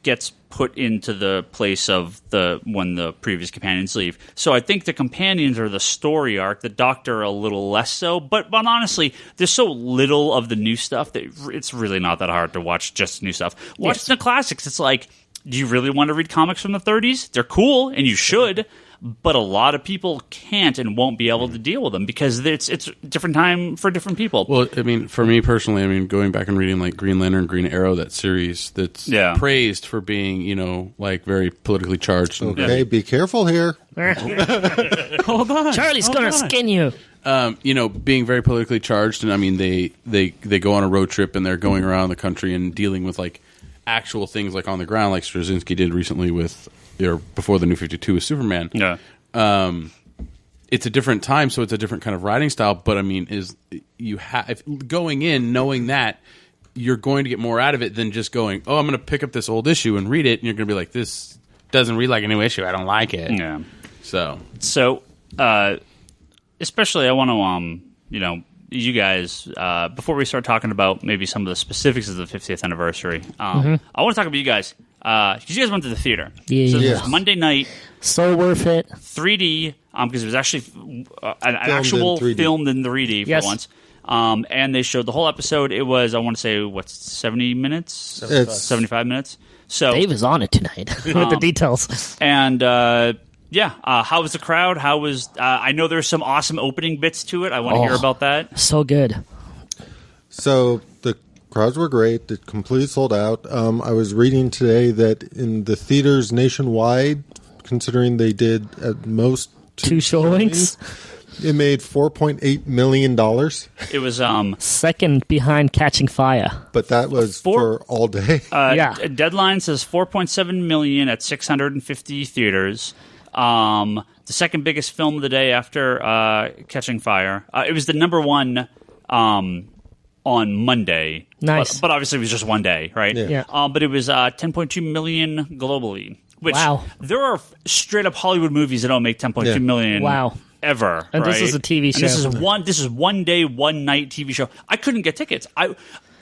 gets put into the place of when the previous companions leave. So I think the companions are the story arc. The Doctor a little less so, but honestly, there's so little of the new stuff that it's really not that hard to watch just new stuff. Watch the classics. It's like, do you really want to read comics from the 30s? They're cool, and you should. But a lot of people can't and won't be able to deal with them because it's a different time for different people. Well, I mean, for me personally, going back and reading like Green Lantern, Green Arrow, that series that's praised for being, like very politically charged. Okay, be careful here. Hold on, Charlie's gonna skin you. Being very politically charged, and I mean, they go on a road trip and they're going around the country and dealing with like actual things like on the ground, like Straczynski did recently with. Or before the New 52 with Superman. Yeah. It's a different time, so it's a different kind of writing style. But I mean, going in knowing that you're going to get more out of it than just going, I'm going to pick up this old issue and read it, and you're going to be like, this doesn't read like a new issue. I don't like it. Yeah. So especially I want to you guys, before we start talking about maybe some of the specifics of the 50th anniversary, I want to talk about you guys. Because you guys went to the theater. Yeah. So this was Monday night. So worth it. 3D, because it was actually an actual filmed in 3D for once. And they showed the whole episode. It was, I want to say, 70 minutes? 75 minutes. So Dave is on it tonight with the details. And, how was the crowd? How was... I know there's some awesome opening bits to it. I want to hear about that. So good. So the crowds were great. It completely sold out. I was reading today that in the theaters nationwide, considering they did at most two showings, it made $4.8 million. It was second behind Catching Fire. But that was for all day. Deadline says 4.7 million at 650 theaters. The second biggest film of the day after Catching Fire. It was the number one on Monday. Nice. But obviously it was just one day, right? Yeah. But it was 10.2 million globally. Which wow. There are straight up Hollywood movies that don't make 10.2 million. Wow. Ever. And right? this is a TV show. And this is one day, one night TV show. I couldn't get tickets.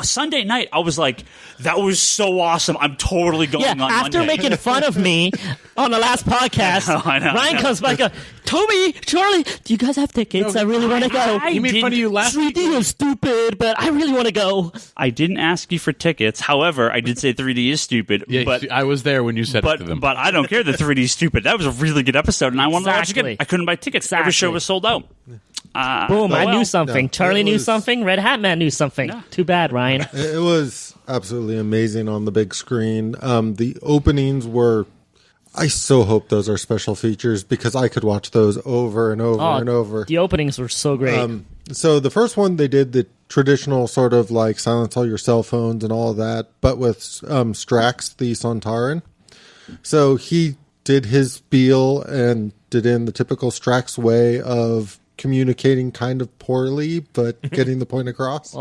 Sunday night, I was like, that was so awesome. I'm totally going on after Monday. making fun of me on the last podcast, I know. Ryan comes back and goes, Toby, Charlie, do you guys have tickets? I really want to go. He made fun of you last week. 3D is stupid, but I really want to go. I didn't ask you for tickets. However, I did say 3D is stupid. Yeah, but I was there when you said it to them. But I don't care that 3D is stupid. That was a really good episode, and I wanted to watch it again. I couldn't buy tickets. Every show was sold out. Boom, I knew something. Charlie knew something. Red Hat Man knew something. Yeah. Too bad, Ryan. It was absolutely amazing on the big screen. The openings were... I so hope those are special features because I could watch those over and over and over. The openings were so great. So the first one, they did the traditional sort of like silence all your cell phones and all of that, but with Strax, the Sontaran. So he did his spiel and did in the typical Strax way of communicating kind of poorly, but getting the point across.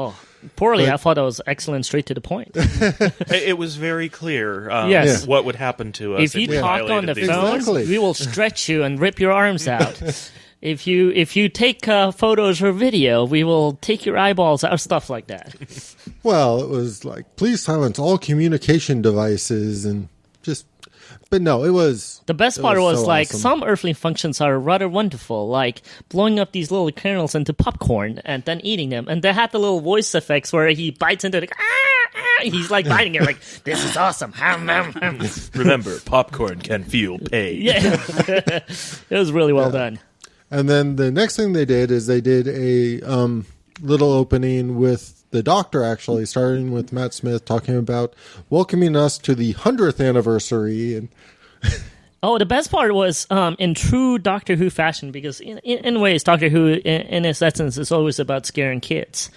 Poorly, I thought that was excellent, straight to the point. It was very clear what would happen to us. If you talk on the phone, we will stretch you and rip your arms out. If you take photos or video, we will take your eyeballs out, stuff like that. Well, it was like, please silence all communication devices and just... But no, it was... The best part was so like, awesome. some earthly functions are rather wonderful, like blowing up these little kernels into popcorn and then eating them. And they had the little voice effects where he bites into it, he's like biting it like, this is awesome. Remember, popcorn can feel pain. Yeah. It was really well done. And then the next thing they did is they did a little opening with the Doctor, actually, starting with Matt Smith talking about welcoming us to the 100th anniversary. And Oh, the best part was in true Doctor Who fashion, because in ways, Doctor Who, in its essence, is always about scaring kids.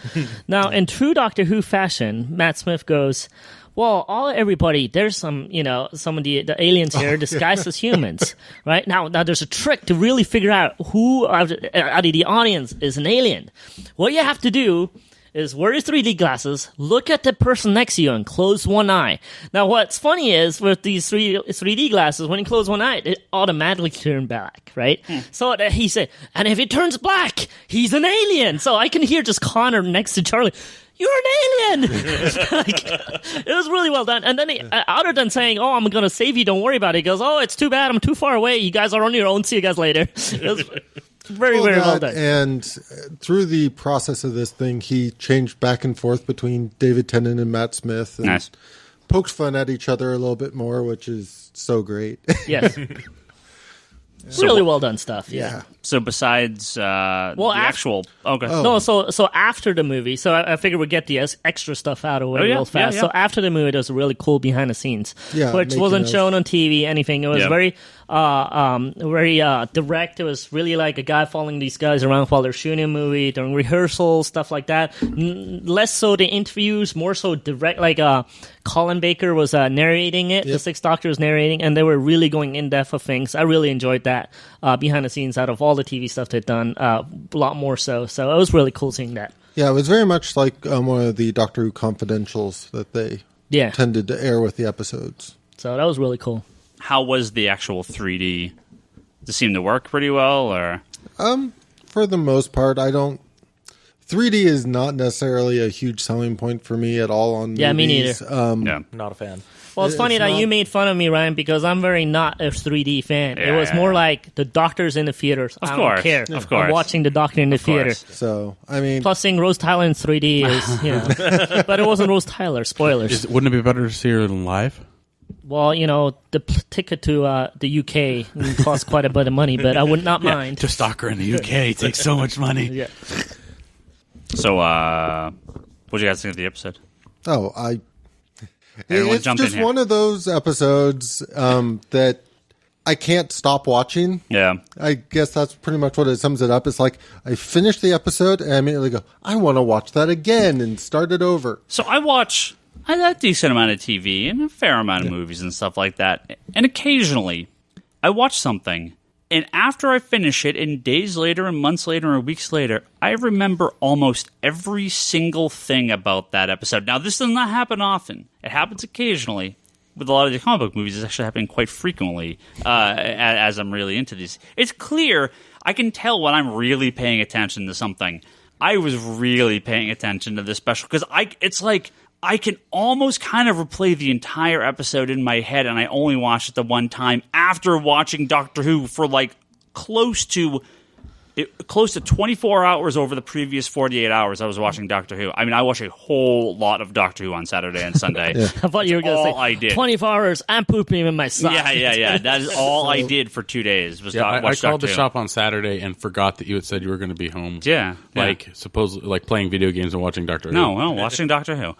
Now, in true Doctor Who fashion, Matt Smith goes, well, everybody, there's some of the aliens here disguised as humans, right? Now, there's a trick to really figure out who out of the audience is an alien. What you have to do is wear your 3D glasses, look at the person next to you, and close one eye. Now, what's funny is, with these 3D glasses, when you close one eye, it automatically turns black, right? So he said, and if it turns black, he's an alien. So I can hear just Connor next to Charlie, you're an alien! It was really well done. And then other than saying, I'm going to save you, don't worry about it, he goes, it's too bad, I'm too far away, you guys are on your own, see you guys later. It was very well done. And through the process of this thing, he changed back and forth between David Tennant and Matt Smith. And nice. Poked fun at each other a little bit more, which is so great. Yes. Really well done stuff. Yeah. So besides actual... Okay. No, so after the movie, so I figured we'd get the extra stuff out of the way real fast. Yeah. So after the movie, there's a really cool behind the scenes, which wasn't shown on TV, anything. It was very direct. It was really like a guy following these guys around while they're shooting a movie, during rehearsals, stuff like that. Less so the interviews, more so direct, like Colin Baker was narrating it, the Sixth Doctor was narrating, and they were really going in-depth of things. I really enjoyed that behind the scenes out of all the TV stuff they'd done, a lot more so. So it was really cool seeing that. Yeah, it was very much like one of the Doctor Who confidentials that they tended to air with the episodes. So that was really cool. How was the actual 3D? Does it seem to work pretty well, or? For the most part, 3D is not necessarily a huge selling point for me at all on movies. Me neither. Not a fan. Well, it's funny that you made fun of me, Ryan, because I'm very not a 3D fan. It was more like the Doctor's in the theaters. I don't care. Of course. I'm watching the Doctor in the theater. So, I mean... Plus, seeing Rose Tyler in 3D is, but it wasn't Rose Tyler. Spoilers. Wouldn't it be better to see her live? Well, the ticket to the UK costs quite a bit of money, but I would not mind. To stalk her in the UK takes so much money. Yeah. So, what did you guys think of the episode? It's just one of those episodes that I can't stop watching. Yeah. I guess that's pretty much what it sums it up. It's like I finish the episode and I immediately go, I want to watch that again and start it over. So I watch a decent amount of TV and a fair amount of movies and stuff like that. And occasionally I watch something, and after I finish it, and days later and months later and weeks later, I remember almost every single thing about that episode. Now, this does not happen often. It happens occasionally. With a lot of the comic book movies, it's actually happening quite frequently as I'm really into these. It's clear. I can tell when I'm really paying attention to something. I was really paying attention to this special because it's like I can almost kind of replay the entire episode in my head, and I only watched it the one time after watching Doctor Who for like close to 24 hours over the previous 48 hours I was watching Doctor Who. I mean, I watched a whole lot of Doctor Who on Saturday and Sunday. I thought you were going to say, I did. 24 hours, I'm pooping in my sock. Yeah. That is all I did for 2 days. Was I called the shop on Saturday and forgot that you had said you were going to be home. Yeah. Supposedly, like playing video games and watching Doctor Who. No, watching Doctor Who.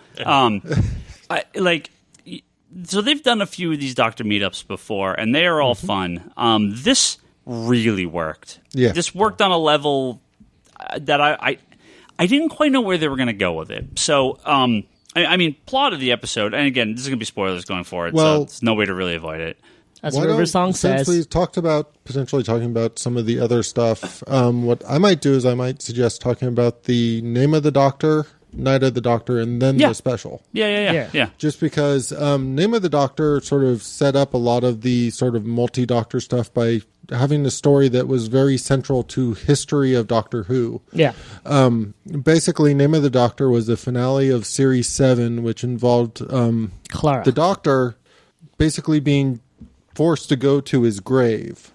So they've done a few of these Doctor meetups before, and they are all fun. This really worked. Yeah. This worked on a level that I didn't quite know where they were going to go with it. So, I mean, plot of the episode, and again, this is going to be spoilers going forward, so there's no way to really avoid it. As River Song says. Since we talked about potentially talking about some of the other stuff, what I might do is I might suggest talking about the Name of the Doctor, Night of the Doctor, and then the special. Yeah. Just because Name of the Doctor sort of set up a lot of the sort of multi-Doctor stuff by having a story that was very central to history of Doctor Who. Yeah. Basically, Name of the Doctor was the finale of Series 7, which involved Clara. the Doctor basically being forced to go to his grave.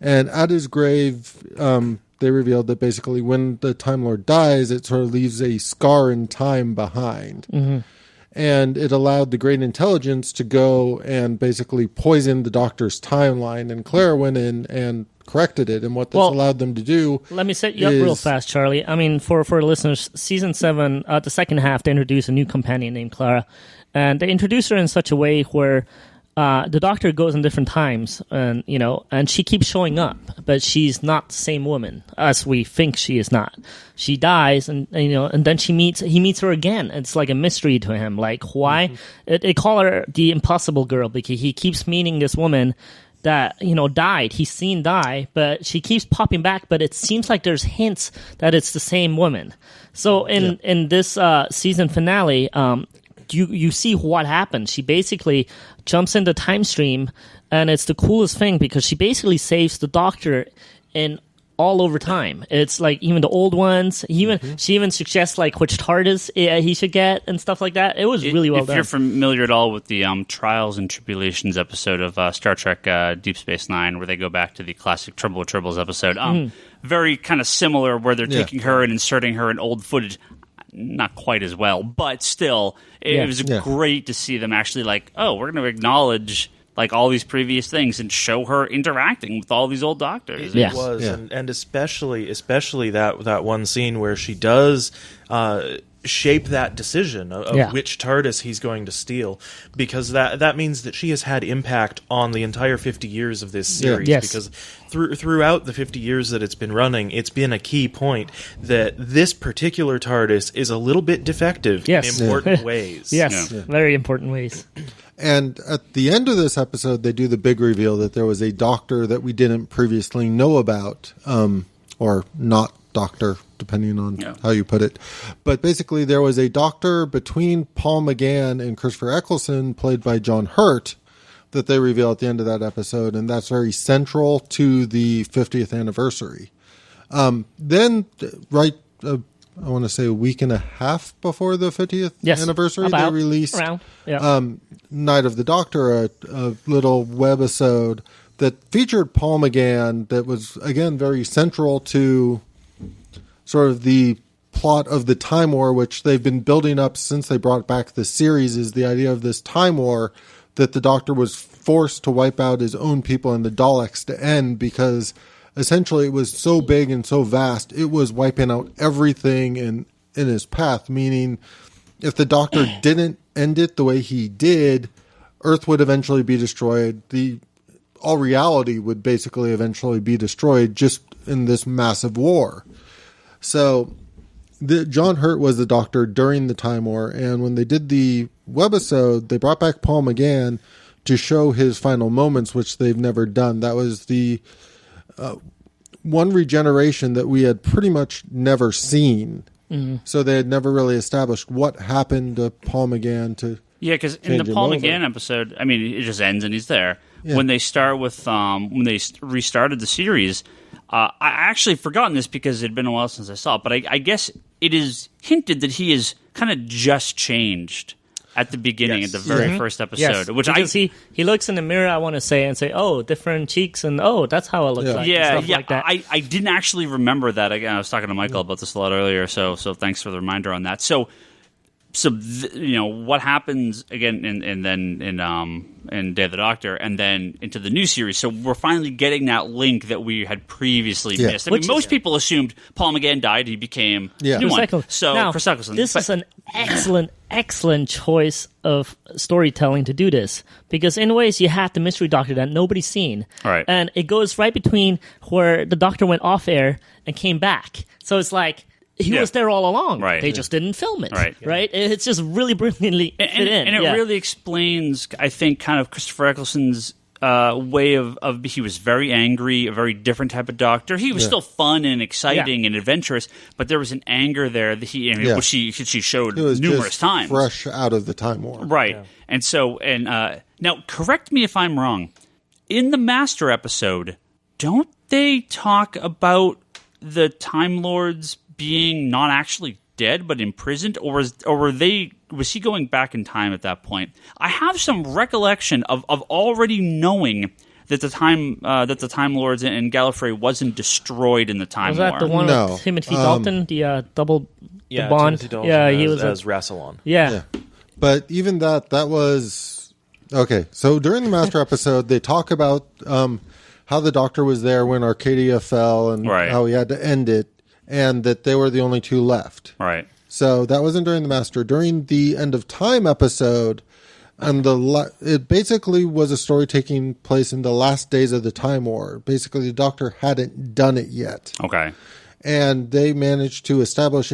And at his grave, they revealed that basically when the Time Lord dies, it sort of leaves a scar in time behind. Mm-hmm. And it allowed the Great Intelligence to go and basically poison the Doctor's timeline. And Clara went in and corrected it. And what this allowed them to do... Let me set you up real fast, Charlie. I mean, for listeners, Season 7, the second half, they introduce a new companion named Clara. And they introduce her in such a way where the Doctor goes in different times, and and she keeps showing up, but she's not the same woman as we think she is not. She dies, and then he meets her again. It's like a mystery to him. Like, why? They call her the Impossible Girl because he keeps meeting this woman that died. He's seen die, but she keeps popping back. But it seems like there's hints that it's the same woman. So in this season finale, you see what happens. She basically jumps in the time stream, and it's the coolest thing because she basically saves the Doctor in all over time. It's like even the old ones. She even suggests like which TARDIS he should get and stuff like that. It was really well done. If you're familiar at all with the Trials and Tribulations episode of Star Trek Deep Space Nine, where they go back to the classic Trouble with Tribbles episode, very kind of similar, where they're taking her and inserting her in old footage. Not quite as well, but still, it was great to see them actually like, oh, we're going to acknowledge like all these previous things and show her interacting with all these old Doctors. It was, and especially that one scene where she does shape that decision of which TARDIS he's going to steal, because that means that she has had impact on the entire 50 years of this series. Because throughout the 50 years that it's been running, it's been a key point that this particular TARDIS is a little bit defective in important ways. Very important ways. And at the end of this episode, they do the big reveal that there was a Doctor that we didn't previously know about, or not Doctor, depending on how you put it. But basically, there was a Doctor between Paul McGann and Christopher Eccleston, played by John Hurt, that they reveal at the end of that episode, and that's very central to the 50th anniversary. Then, I want to say a week and a half before the 50th anniversary, they released Night of the Doctor, a little webisode that featured Paul McGann that was, again, very central to sort of the plot of the Time War, which they've been building up since they brought back the series, is the idea of this Time War that the Doctor was forced to wipe out his own people and the Daleks to end because essentially it was so big and so vast, it was wiping out everything in his path, meaning if the Doctor didn't end it the way he did, Earth would eventually be destroyed. All reality would basically eventually be destroyed just in this massive war. So John Hurt was the Doctor during the Time War, and when they did the webisode, they brought back Paul McGann to show his final moments, which they've never done. That was the one regeneration that we had pretty much never seen. Mm-hmm. So they had never really established what happened to Paul MGann to because in the Paul McGann episode, I mean, it just ends and he's there. Yeah. When they start with when they restarted the series, I actually forgotten this because it had been a while since I saw it, but I guess it is hinted that he is kind of just changed at the beginning, at the very first episode. Which because he looks in the mirror, I want to say, and say, oh, different cheeks, and oh, that's how it looks like. Yeah, like that. I didn't actually remember that. Again, I was talking to Michael about this a lot earlier, so thanks for the reminder on that. So what happens again in Day of the Doctor, and then into the new series. So we're finally getting that link that we had previously missed. I mean, most people assumed Paul McGann died; he became new one. So now, Chris Eccleston. This is an excellent choice of storytelling to do this, because in ways you have the mystery Doctor that nobody's seen, right? And it goes right between where the Doctor went off air and came back. So it's like. He was there all along. Right. They just didn't film it. Right. It's just really brilliantly fit in. And it really explains, I think, kind of Christopher Eccleston's way of he was very angry, a very different type of Doctor. He was still fun and exciting and adventurous, but there was an anger there that which she showed numerous times. Fresh out of the Time War. Right. Yeah. And so, now, correct me if I'm wrong. In the Master episode, don't they talk about the Time Lords being not actually dead but imprisoned, or was he going back in time at that point? I have some recollection of already knowing that the Time Lords and Gallifrey wasn't destroyed in the Time War. Was that the one with Timothy Dalton, the double the Bond? Timothy Dalton he was as Rassilon. Yeah. But even that was okay. So during the Master episode, they talk about how the Doctor was there when Arcadia fell and how he had to end it. And that they were the only two left. Right. So that wasn't during the Master. During the End of Time episode, And it basically was a story taking place in the last days of the Time War. Basically, the Doctor hadn't done it yet. Okay. And they managed to establish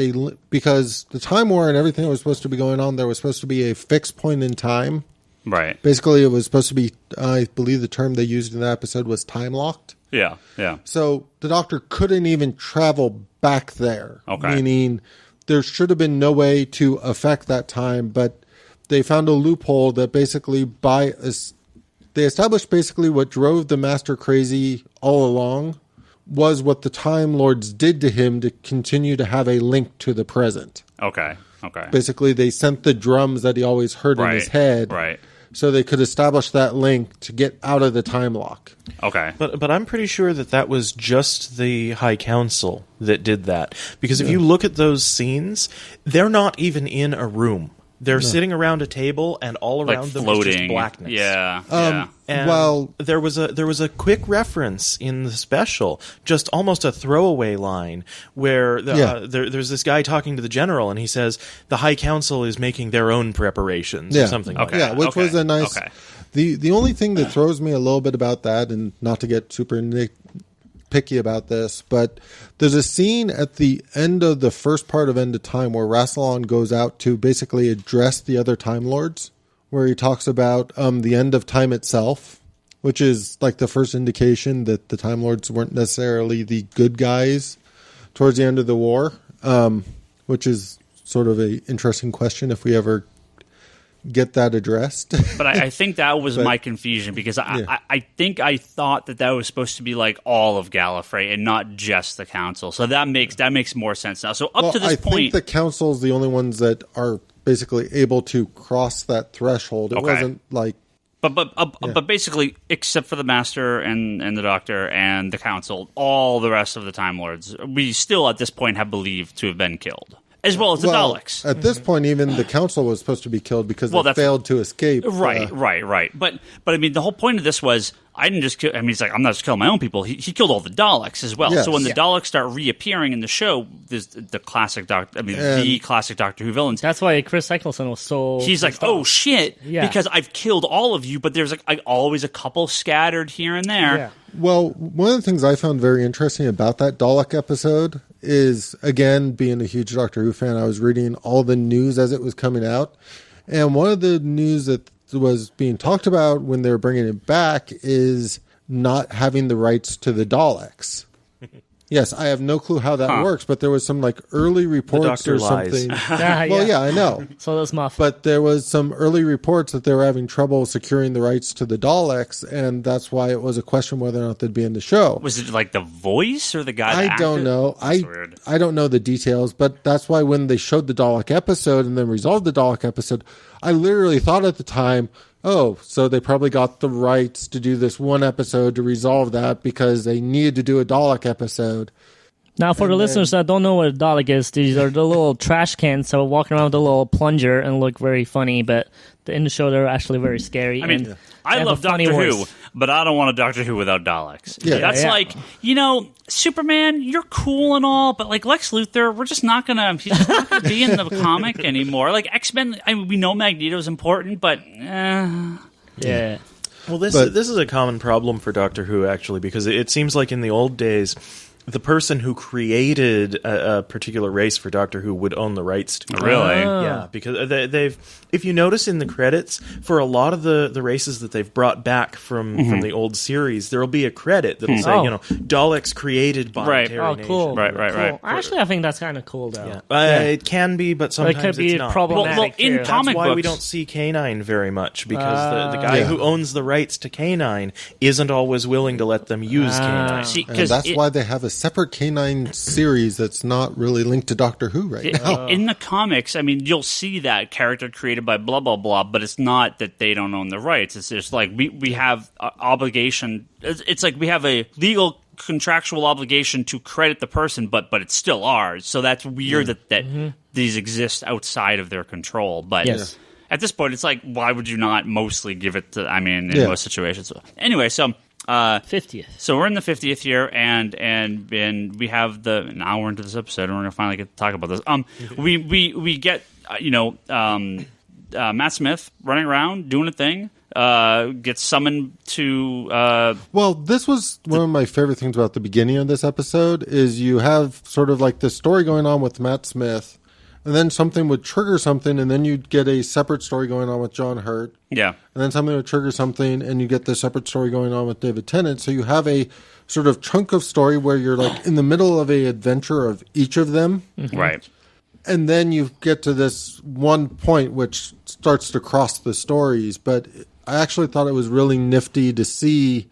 because the Time War and everything that was supposed to be going on, there was supposed to be a fixed point in time. Right. Basically, it was supposed to be, I believe the term they used in that episode was time locked. Yeah, yeah. So the Doctor couldn't even travel back there. Okay. Meaning there should have been no way to affect that time, but they found a loophole that basically they established basically what drove the Master crazy all along was what the Time Lords did to him to continue to have a link to the present. Okay. Basically, they sent the drums that he always heard in his head. Right. So they could establish that link to get out of the time lock. Okay. But I'm pretty sure that was just the High Council that did that. Because if you look at those scenes, they're not even in a room. They're sitting around a table, and all around them is just blackness. Yeah. And there was a quick reference in the special, just almost a throwaway line, where there's this guy talking to the general, and he says the High Council is making their own preparations or something like that. Yeah, which was a nice... Okay. The only thing that throws me a little bit about that, and not to get super picky about this, but there's a scene at the end of the first part of End of Time where Rassilon goes out to basically address the other Time Lords, where he talks about the end of time itself, which is like the first indication that the Time Lords weren't necessarily the good guys towards the end of the war, which is sort of a interesting question if we ever get that addressed. But I think that was my confusion, because I think I thought that was supposed to be like all of Gallifrey and not just the Council. So that makes more sense now. So to this point, I think the Council's the only ones that are basically able to cross that threshold. It wasn't like... But basically, except for the Master and the Doctor and the Council, all the rest of the Time Lords, we still at this point have believed to have been killed. As well as the Daleks. At this point, even the Council was supposed to be killed because they failed to escape. Right. But I mean, the whole point of this was, I didn't just kill... I mean, he's like, I'm not just killing my own people. He killed all the Daleks as well. Yes. So when the Daleks start reappearing in the show, there's the classic Doctor... I mean, the classic Doctor Who villains. That's why Chris Eccleston was so... He's like, oh, shit, because I've killed all of you, but there's like always a couple scattered here and there. Yeah. Well, one of the things I found very interesting about that Dalek episode is, again, being a huge Doctor Who fan, I was reading all the news as it was coming out. And one of the news that was being talked about when they were bringing it back is not having the rights to the Daleks. Yes, I have no clue how that works, but there was some like early reports or something. Well, yeah, I know. So that's Muff. But there was some early reports that they were having trouble securing the rights to the Daleks, and that's why it was a question whether or not they'd be in the show. Was it like the voice or the guy that I don't know. I don't know the details, but that's why when they showed the Dalek episode and then resolved the Dalek episode, I literally thought at the time, oh, so they probably got the rights to do this one episode to resolve that because they needed to do a Dalek episode. Now, for the listeners that don't know what a Dalek is, these are the little trash cans, so walking around with a little plunger and look very funny, but in the show they're actually very scary. I mean, I love Doctor Who, but I don't want a Doctor Who without Daleks. Yeah. That's like, Superman, you're cool and all, but like Lex Luthor, he's just not gonna be in the comic anymore. Like X-Men, I mean, we know Magneto's important, but yeah. Well, this is a common problem for Doctor Who, actually, because it seems like in the old days, the person who created a particular race for Doctor Who would own the rights to it. Really? Yeah, because they've... If you notice in the credits, for a lot of the races that they've brought back from the old series, there'll be a credit that'll say, Daleks created by Terry Nation. Cool. Right. Actually, I think that's kind of cool, though. Yeah. It can be, but sometimes it could be it's not. problematic. Well, in too. comic That's why books, we don't see K9 very much, because the guy who owns the rights to K9 isn't always willing to let them use K9. And that's why they have a separate K9 series that's not really linked to Doctor Who now. In the comics, I mean, you'll see that character created by blah, blah, blah, but it's not that they don't own the rights. It's just like we have obligation. It's like we have a legal contractual obligation to credit the person, but it's still ours. So that's weird that these exist outside of their control. But at this point, it's like, why would you not mostly give it to, I mean, in most situations. So, anyway, so... 50th. So we're in the 50th year, and we have an hour into this episode, and we're gonna finally get to talk about this. We get Matt Smith running around doing a thing. Gets summoned to. Well, this was one of my favorite things about the beginning of this episode is you have sort of like this story going on with Matt Smith, and then something would trigger something, and then you'd get a separate story going on with John Hurt. Yeah. And then something would trigger something, and you get the separate story going on with David Tennant. So you have a sort of chunk of story where you're like in the middle of a adventure of each of them. Mm-hmm. Right. And then you get to this one point which starts to cross the stories, but I actually thought it was really nifty to see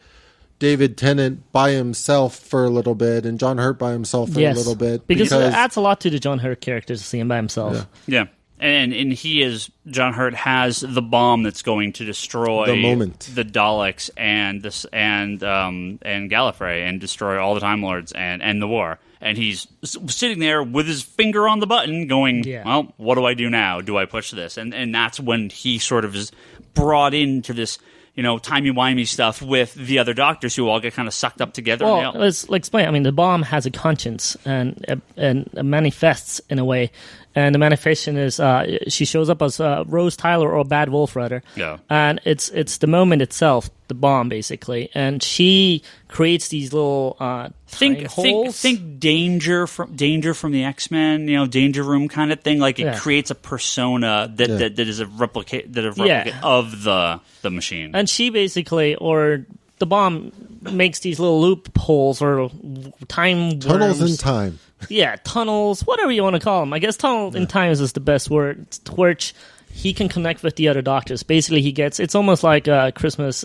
David Tennant by himself for a little bit and John Hurt by himself for a little bit. Because it adds a lot to the John Hurt character to see him by himself. Yeah. And John Hurt has the bomb that's going to destroy the Daleks and Gallifrey and destroy all the Time Lords and the war. And he's sitting there with his finger on the button going, well, what do I do now? Do I push this? And that's when he sort of is brought into this, timey-wimey stuff with the other doctors who all get kind of sucked up together. Well, let's explain. I mean, the bomb has a conscience and manifests in a way. And the manifestation is she shows up as Rose Tyler or Bad Wolf, rather. Yeah. And it's the moment itself, the bomb, basically. And she creates these little holes. Think danger from the X-Men, Danger Room kind of thing. Like it creates a persona that is a replicate of the machine. And she basically, or the bomb makes these little loopholes or time tunnels worms. in time. Yeah, tunnels, whatever you want to call them. I guess tunnel in time is the best word, which he can connect with the other doctors. Basically, it's almost like Christmas it's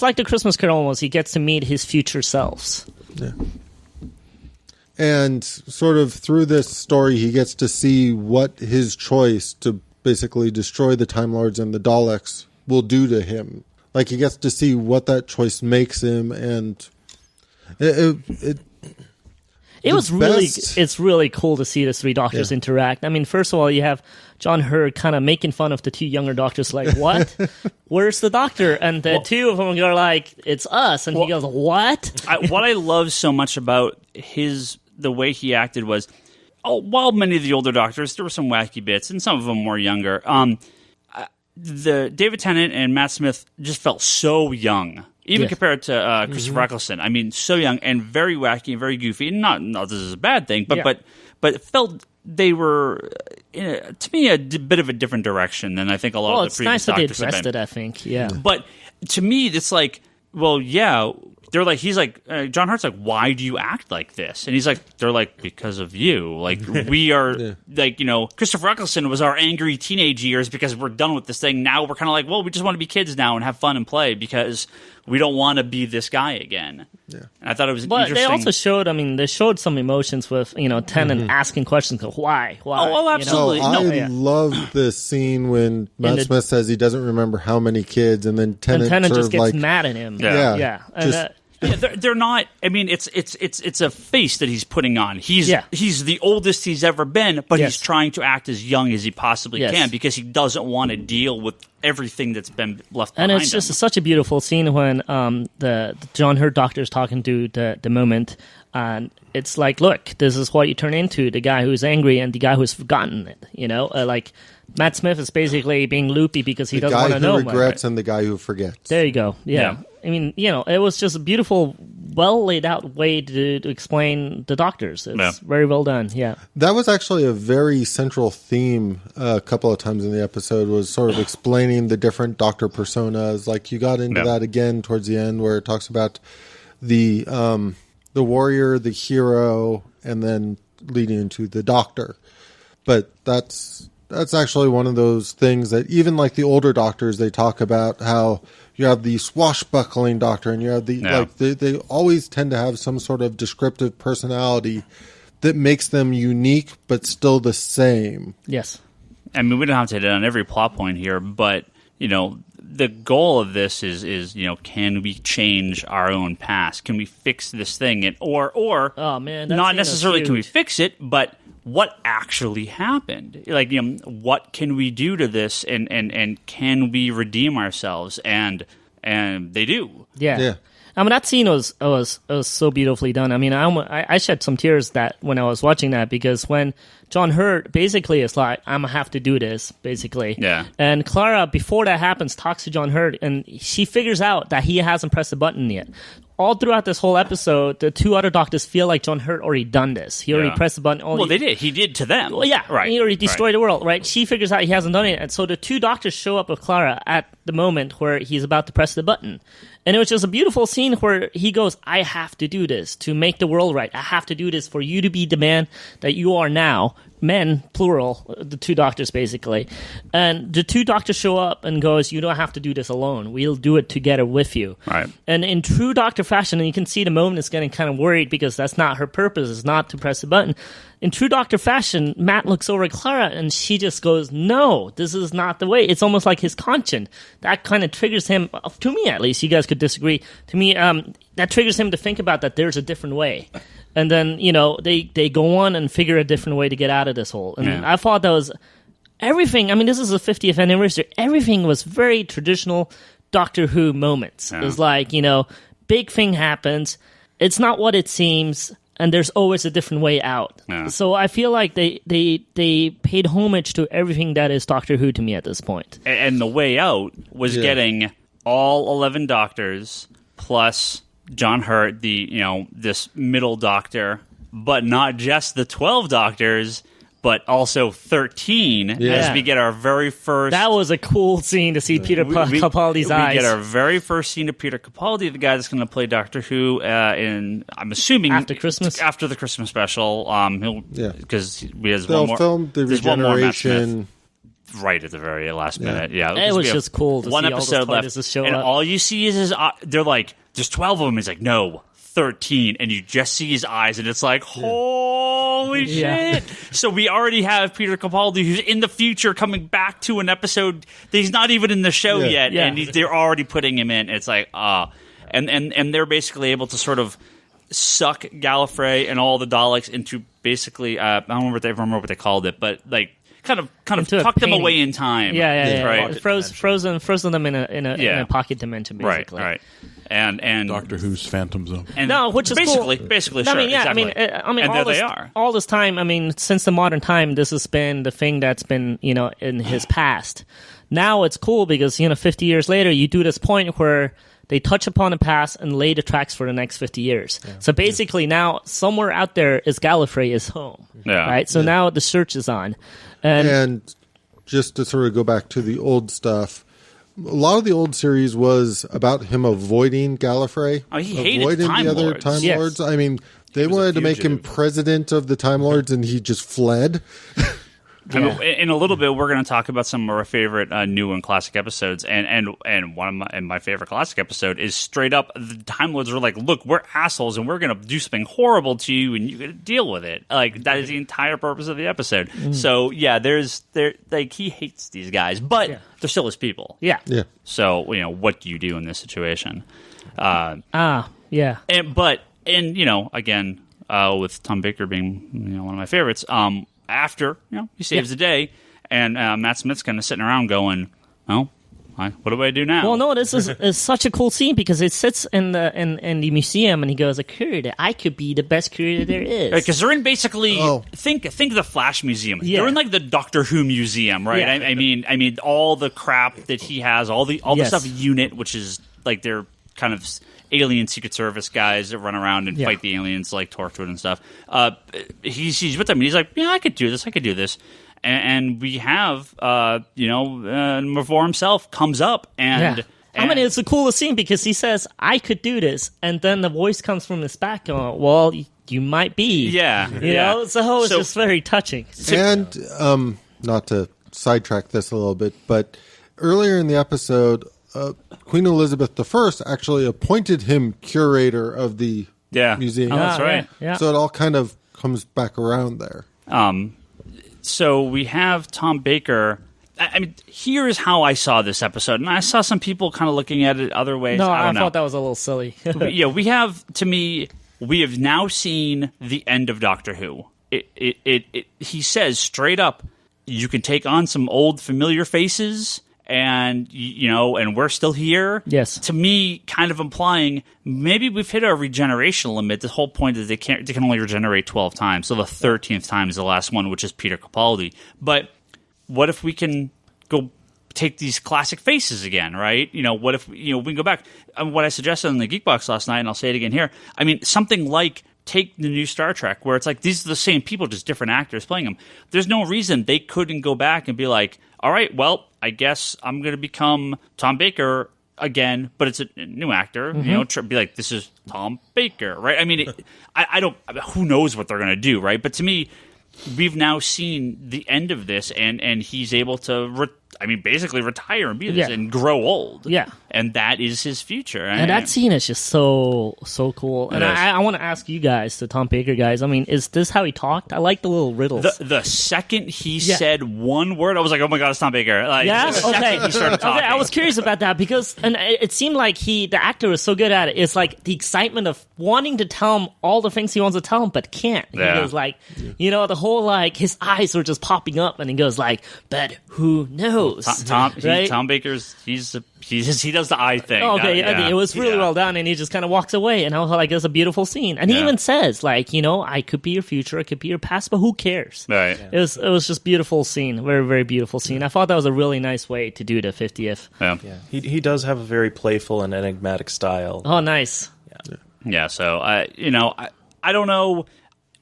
like the Christmas Carol almost. He gets to meet his future selves. Yeah. And sort of through this story, he gets to see what his choice to basically destroy the Time Lords and the Daleks will do to him. Like, he gets to see what that choice makes him, and it's really cool to see the three doctors interact. I mean, first of all, you have John Hurt kind of making fun of the two younger doctors, like, what? Where's the doctor? And the two of them are like, it's us. And he goes, what? What I love so much about the way he acted was, while many of the older doctors, there were some wacky bits, and some of them were younger. The David Tennant and Matt Smith just felt so young. Even compared to Christopher Eccleston. I mean, so young and very wacky and very goofy. And not this is a bad thing, but it felt they were, to me, a bit of a different direction than I think a lot of the previous doctors have been. It's nice that they addressed it, I think, yeah. But to me, it's like, well, yeah, they're like, he's like, John Hart's like, why do you act like this? And he's like, they're like, because of you. Like, we are, like, Christopher Eccleston was our angry teenage years because we're done with this thing. Now we're kind of like, well, we just want to be kids now and have fun and play because we don't want to be this guy again. Yeah. And I thought it was interesting. But they also showed some emotions with, Tennant asking questions of why? Oh, absolutely. I love this scene when Matt Smith says he doesn't remember how many kids, and then Tennant just gets mad at him. Yeah. They're not. I mean, it's a face that he's putting on. He's the oldest he's ever been, but he's trying to act as young as he possibly can because he doesn't want to deal with everything that's been left behind. And it's just such a beautiful scene when the John Hurt doctor is talking to the moment, and it's like, look, this is what you turn into: the guy who's angry and the guy who's forgotten it. Like Matt Smith is basically being loopy because he doesn't want to know. The guy who regrets and the guy who forgets. There you go. Yeah. I mean, it was just a beautiful, well laid out way to explain the doctors. It's very well done. Yeah. That was actually a very central theme a couple of times in the episode, was sort of explaining the different doctor personas. Like, you got into that again towards the end where it talks about the warrior, the hero, and then leading into the doctor. But that's actually one of those things that even like the older doctors, they talk about how you have the swashbuckling doctor and you have they always tend to have some sort of descriptive personality that makes them unique but still the same. Yes. I mean, we don't have to hit it on every plot point here, but the goal of this is can we change our own past? Can we fix this thing? Or oh man, not necessarily can we fix it, but what actually happened? Like, what can we do to this, and can we redeem ourselves? And they do. Yeah. I mean, that scene was so beautifully done. I mean, I shed some tears that when I was watching that, because when John Hurt basically is like, I'm gonna have to do this, basically. Yeah. And Clara, before that happens, talks to John Hurt, and she figures out that he hasn't pressed the button yet. All throughout this whole episode, the two other doctors feel like John Hurt already done this. He already pressed the button. Well, they did. He did to them. Well, yeah, right. He already destroyed the world, right? She figures out he hasn't done it, and so the two doctors show up with Clara at the moment where he's about to press the button. And it was just a beautiful scene where he goes, I have to do this to make the world right. I have to do this for you to be the man that you are now. Men, plural, the two doctors basically. And the two doctors show up and goes, you don't have to do this alone. We'll do it together with you. Right. And in true doctor fashion, and you can see the moment is getting kind of worried because that's not her purpose, it's not to press the button. In true doctor fashion, Matt looks over at Clara and she just goes, no, this is not the way. It's almost like his conscience. That kind of triggers him, to me at least, you guys could disagree. To me, that triggers him to think about that there's a different way. And then, they go on and figure a different way to get out of this hole. And I thought that was everything. I mean, this is the 50th anniversary. Everything was very traditional Doctor Who moments. Yeah. It's like, big thing happens. It's not what it seems. And there's always a different way out. Yeah. So I feel like they paid homage to everything that is Doctor Who to me at this point. And the way out was getting all 11 doctors plus John Hurt, this middle doctor, but not just the 12 doctors, but also 13 as we get our very first... That was a cool scene to see Peter Capaldi's eyes. We get our very first scene of Peter Capaldi, the guy that's going to play Doctor Who I'm assuming... After Christmas? After the Christmas special. Because they'll film the regeneration... Right at the very last minute. Yeah, it was just cool to one see episode all those left, show and up. all you see is his. They're like, there's 12 of them. He's like, no, 13, and you just see his eyes, and it's like, holy shit! So we already have Peter Capaldi, who's in the future, coming back to an episode that he's not even in the show yet, and they're already putting him in. It's like, and they're basically able to sort of suck Gallifrey and all the Daleks into basically, I don't remember what they called it, but like. Kind of tuck them away in time. Yeah. Right. Frozen them in a pocket dimension, basically. Right. And Doctor Who's Phantom Zone. And which is basically, cool. Basically, sure. Exactly. I mean, and they are. All this time. I mean, since the modern time, this has been the thing that's been in his past. Now it's cool because 50 years later, you do this point where they touch upon the past and lay the tracks for the next 50 years. Yeah. So basically, now somewhere out there is Gallifrey is home. Yeah. Right. So now the search is on. And just to sort of go back to the old stuff, a lot of the old series was about him avoiding Gallifrey. Oh, he hated avoiding Time the other Lords. Time Lords. I mean, they wanted to make him president of the Time Lords, and he just fled. In a little bit, we're going to talk about some of our favorite new and classic episodes, and one of my favorite classic episode is straight up the Time Lords were like, "Look, we're assholes, and we're going to do something horrible to you, and you got to deal with it." Like that is the entire purpose of the episode. So yeah, he hates these guys, but they're still his people. Yeah. So what do you do in this situation? Yeah. And again, with Tom Baker being one of my favorites. After he saves the day, and Matt Smith's kind of sitting around going, "Oh, what do I do now?" Well, no, this is such a cool scene because it sits in the museum, and he goes, "A curator, I could be the best curator there is." Because they're in basically think of the Flash Museum. Yeah. They're in like the Doctor Who Museum, right? Yeah. I mean all the crap that he has, all the stuff unit, which is like they're kind of alien Secret Service guys that run around and fight the aliens like Torchwood and stuff. He's with them and he's like, I could do this. And we have, before himself comes up and... I mean, it's the coolest scene because he says, I could do this. And then the voice comes from his back going, well, you might be. Yeah. You know? So it's just very touching. And, not to sidetrack this a little bit, but earlier in the episode... Queen Elizabeth I actually appointed him curator of the museum. Oh, that's right. Yeah. So it all kind of comes back around there. So we have Tom Baker. I mean, here's how I saw this episode, and I saw some people kind of looking at it other ways. No, I thought that was a little silly. we have now seen the end of Doctor Who. He says straight up, you can take on some old familiar faces. and and we're still here. Yes. To me, kind of implying maybe we've hit our regeneration limit. The whole point is they can only regenerate 12 times, so the 13th time is the last one, which is Peter Capaldi. But what if we can go take these classic faces again, right? What if we can go back? What I suggested in the Geekbox last night, and I'll say it again here. I mean, something like take the new Star Trek, where it's like these are the same people, just different actors playing them. There's no reason they couldn't go back and be like, all right, well, I guess I'm going to become Tom Baker again, but it's a new actor. Be like, this is Tom Baker, right? I mean, I don't. Who knows what they're going to do, right? But to me, we've now seen the end of this, and he's able to basically retire and be this and grow old. Yeah. And that is his future. And that scene is just so cool. And I want to ask you guys, the Tom Baker guys, I mean, is this how he talked? I like the little riddles. The second he said one word, I was like, oh my God, it's Tom Baker. Like, the second he started talking. Okay, I was curious about that because it seemed like the actor was so good at it. It's like the excitement of wanting to tell him all the things he wants to tell him, but can't. Yeah. He goes like, the whole his eyes were just popping up and he goes like, but who knows? Tom Baker's, he does the eye thing. It was really well done, and he just kind of walks away, and I was like, it's a beautiful scene. And he even says, like, I could be your future, I could be your past, but who cares? Right. It was just beautiful scene, very, very beautiful scene. I thought that was a really nice way to do the 50th. Yeah. He does have a very playful and enigmatic style. Oh, nice. Yeah, so, I don't know.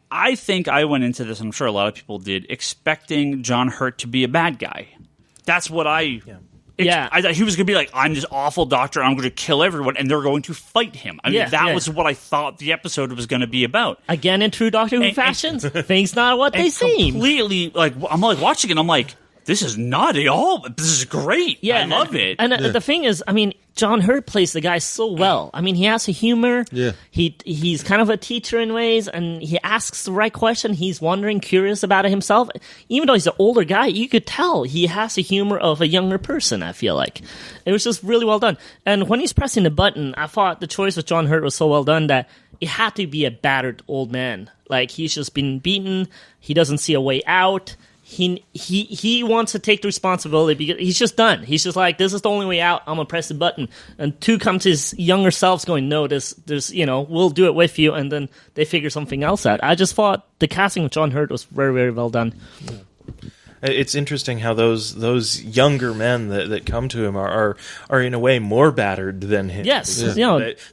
I think I went into this, and I'm sure a lot of people did, expecting John Hurt to be a bad guy. That's what I... I thought he was going to be like, I'm this awful doctor, I'm going to kill everyone, and they're going to fight him. I mean, that was what I thought the episode was going to be about. Again, in true Doctor Who fashion, things not what they seem. Completely, I'm like watching it, I'm like, this is not at all, this is great. Yeah, I love it. And the thing is, I mean, John Hurt plays the guy so well. I mean, he has a humor. Yeah. He's kind of a teacher in ways, and he asks the right question. He's wondering, curious about it himself. Even though he's an older guy, you could tell he has a humor of a younger person, I feel like. It was just really well done. And when he's pressing the button, I thought the choice with John Hurt was so well done that it had to be a battered old man. Like, he's just been beaten. He doesn't see a way out. He wants to take the responsibility because he's just done. He's just like, this is the only way out. I'm gonna press the button. And two comes his younger selves going, no, there's we'll do it with you. And then they figure something else out. I just thought the casting of John Hurt was very, very well done. Yeah. It's interesting how those younger men that come to him are in a way more battered than him. Yes,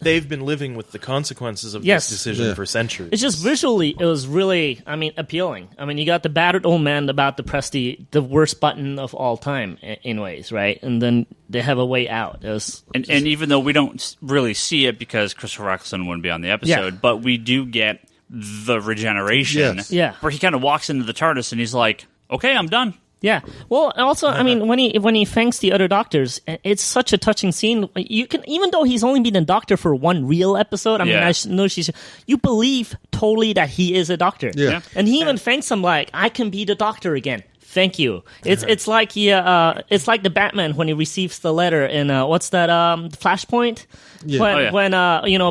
they've been living with the consequences of this decision for centuries. It's just visually, it was really, appealing. I mean, you got the battered old man about to press the worst button of all time, in ways, right? And then they have a way out. And even though we don't really see it because Christopher Eccleston wouldn't be on the episode, but we do get the regeneration, where he kind of walks into the TARDIS and he's like, okay, I'm done. Yeah. Well, also, I mean, when he thanks the other doctors, it's such a touching scene. You can, even though he's only been a doctor for one real episode, I know you believe totally that he is a doctor. Yeah. And he even thanks him like, I can be the doctor again. Thank you. It's like the Batman when he receives the letter in what's that Flashpoint? Yeah. When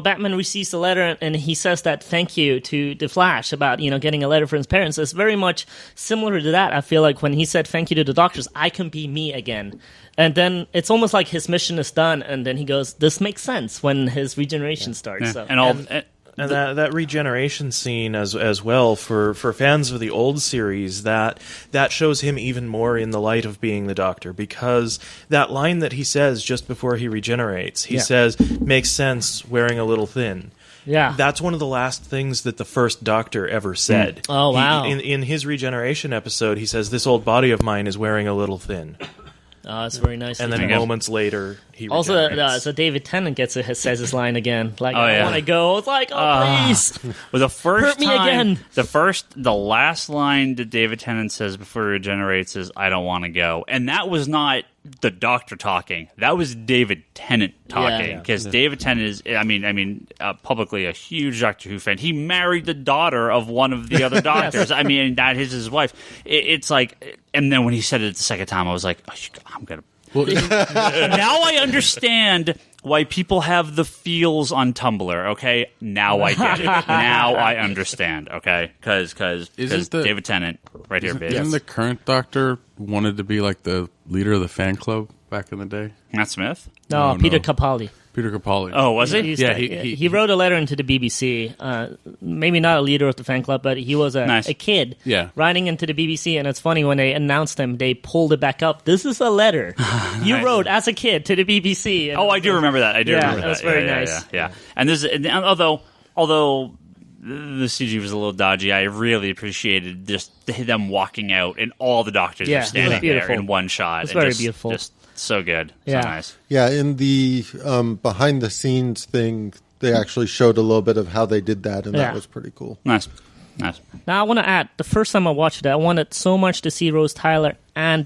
Batman receives the letter and he says that thank you to the Flash about getting a letter from his parents. It's very much similar to that. I feel like when he said thank you to the doctors, I can be me again. And then it's almost like his mission is done, and then he goes, this makes sense when his regeneration starts. So. And that regeneration scene as well for fans of the old series, that shows him even more in the light of being the Doctor, because that line that he says just before he regenerates, he says, makes sense wearing a little thin. Yeah. That's one of the last things that the first Doctor ever said. Oh, wow. In his regeneration episode, he says, this old body of mine is wearing a little thin. Oh, it's very nice. And then moments later, he also, so David Tennant says his line again. Like, I want to go. It's like, please. Well, the first hurt me again. The last line that David Tennant says before he regenerates is, I don't want to go. And that was not the Doctor talking. That was David Tennant talking. Because David Tennant is, publicly a huge Doctor Who fan. He married the daughter of one of the other doctors. I mean, that is his wife. It's like, and then when he said it the second time, I was like, I'm going to. Well, now I understand why people have the feels on Tumblr, okay? Now I get it. Now I understand, okay? Because David Tennant, right here, baby. Isn't the current Doctor wanted to be like the leader of the fan club back in the day? Matt Smith? No, Peter Capaldi. Peter Capaldi. Oh, was he? He's Yeah, he wrote a letter into the BBC. Maybe not a leader of the fan club, but he was a kid writing into the BBC. And it's funny, when they announced him, they pulled it back up. This is a letter you wrote as a kid to the BBC. And I do remember that. I do remember that. That was very nice. Yeah. And although the CG was a little dodgy, I really appreciated just them walking out and all the doctors are standing there in one shot. It's very beautiful. Just so good. Yeah. So nice. Yeah, in the behind the scenes thing, they actually showed a little bit of how they did that, and that was pretty cool. Nice. Now, I want to add, the first time I watched it, I wanted so much to see Rose Tyler and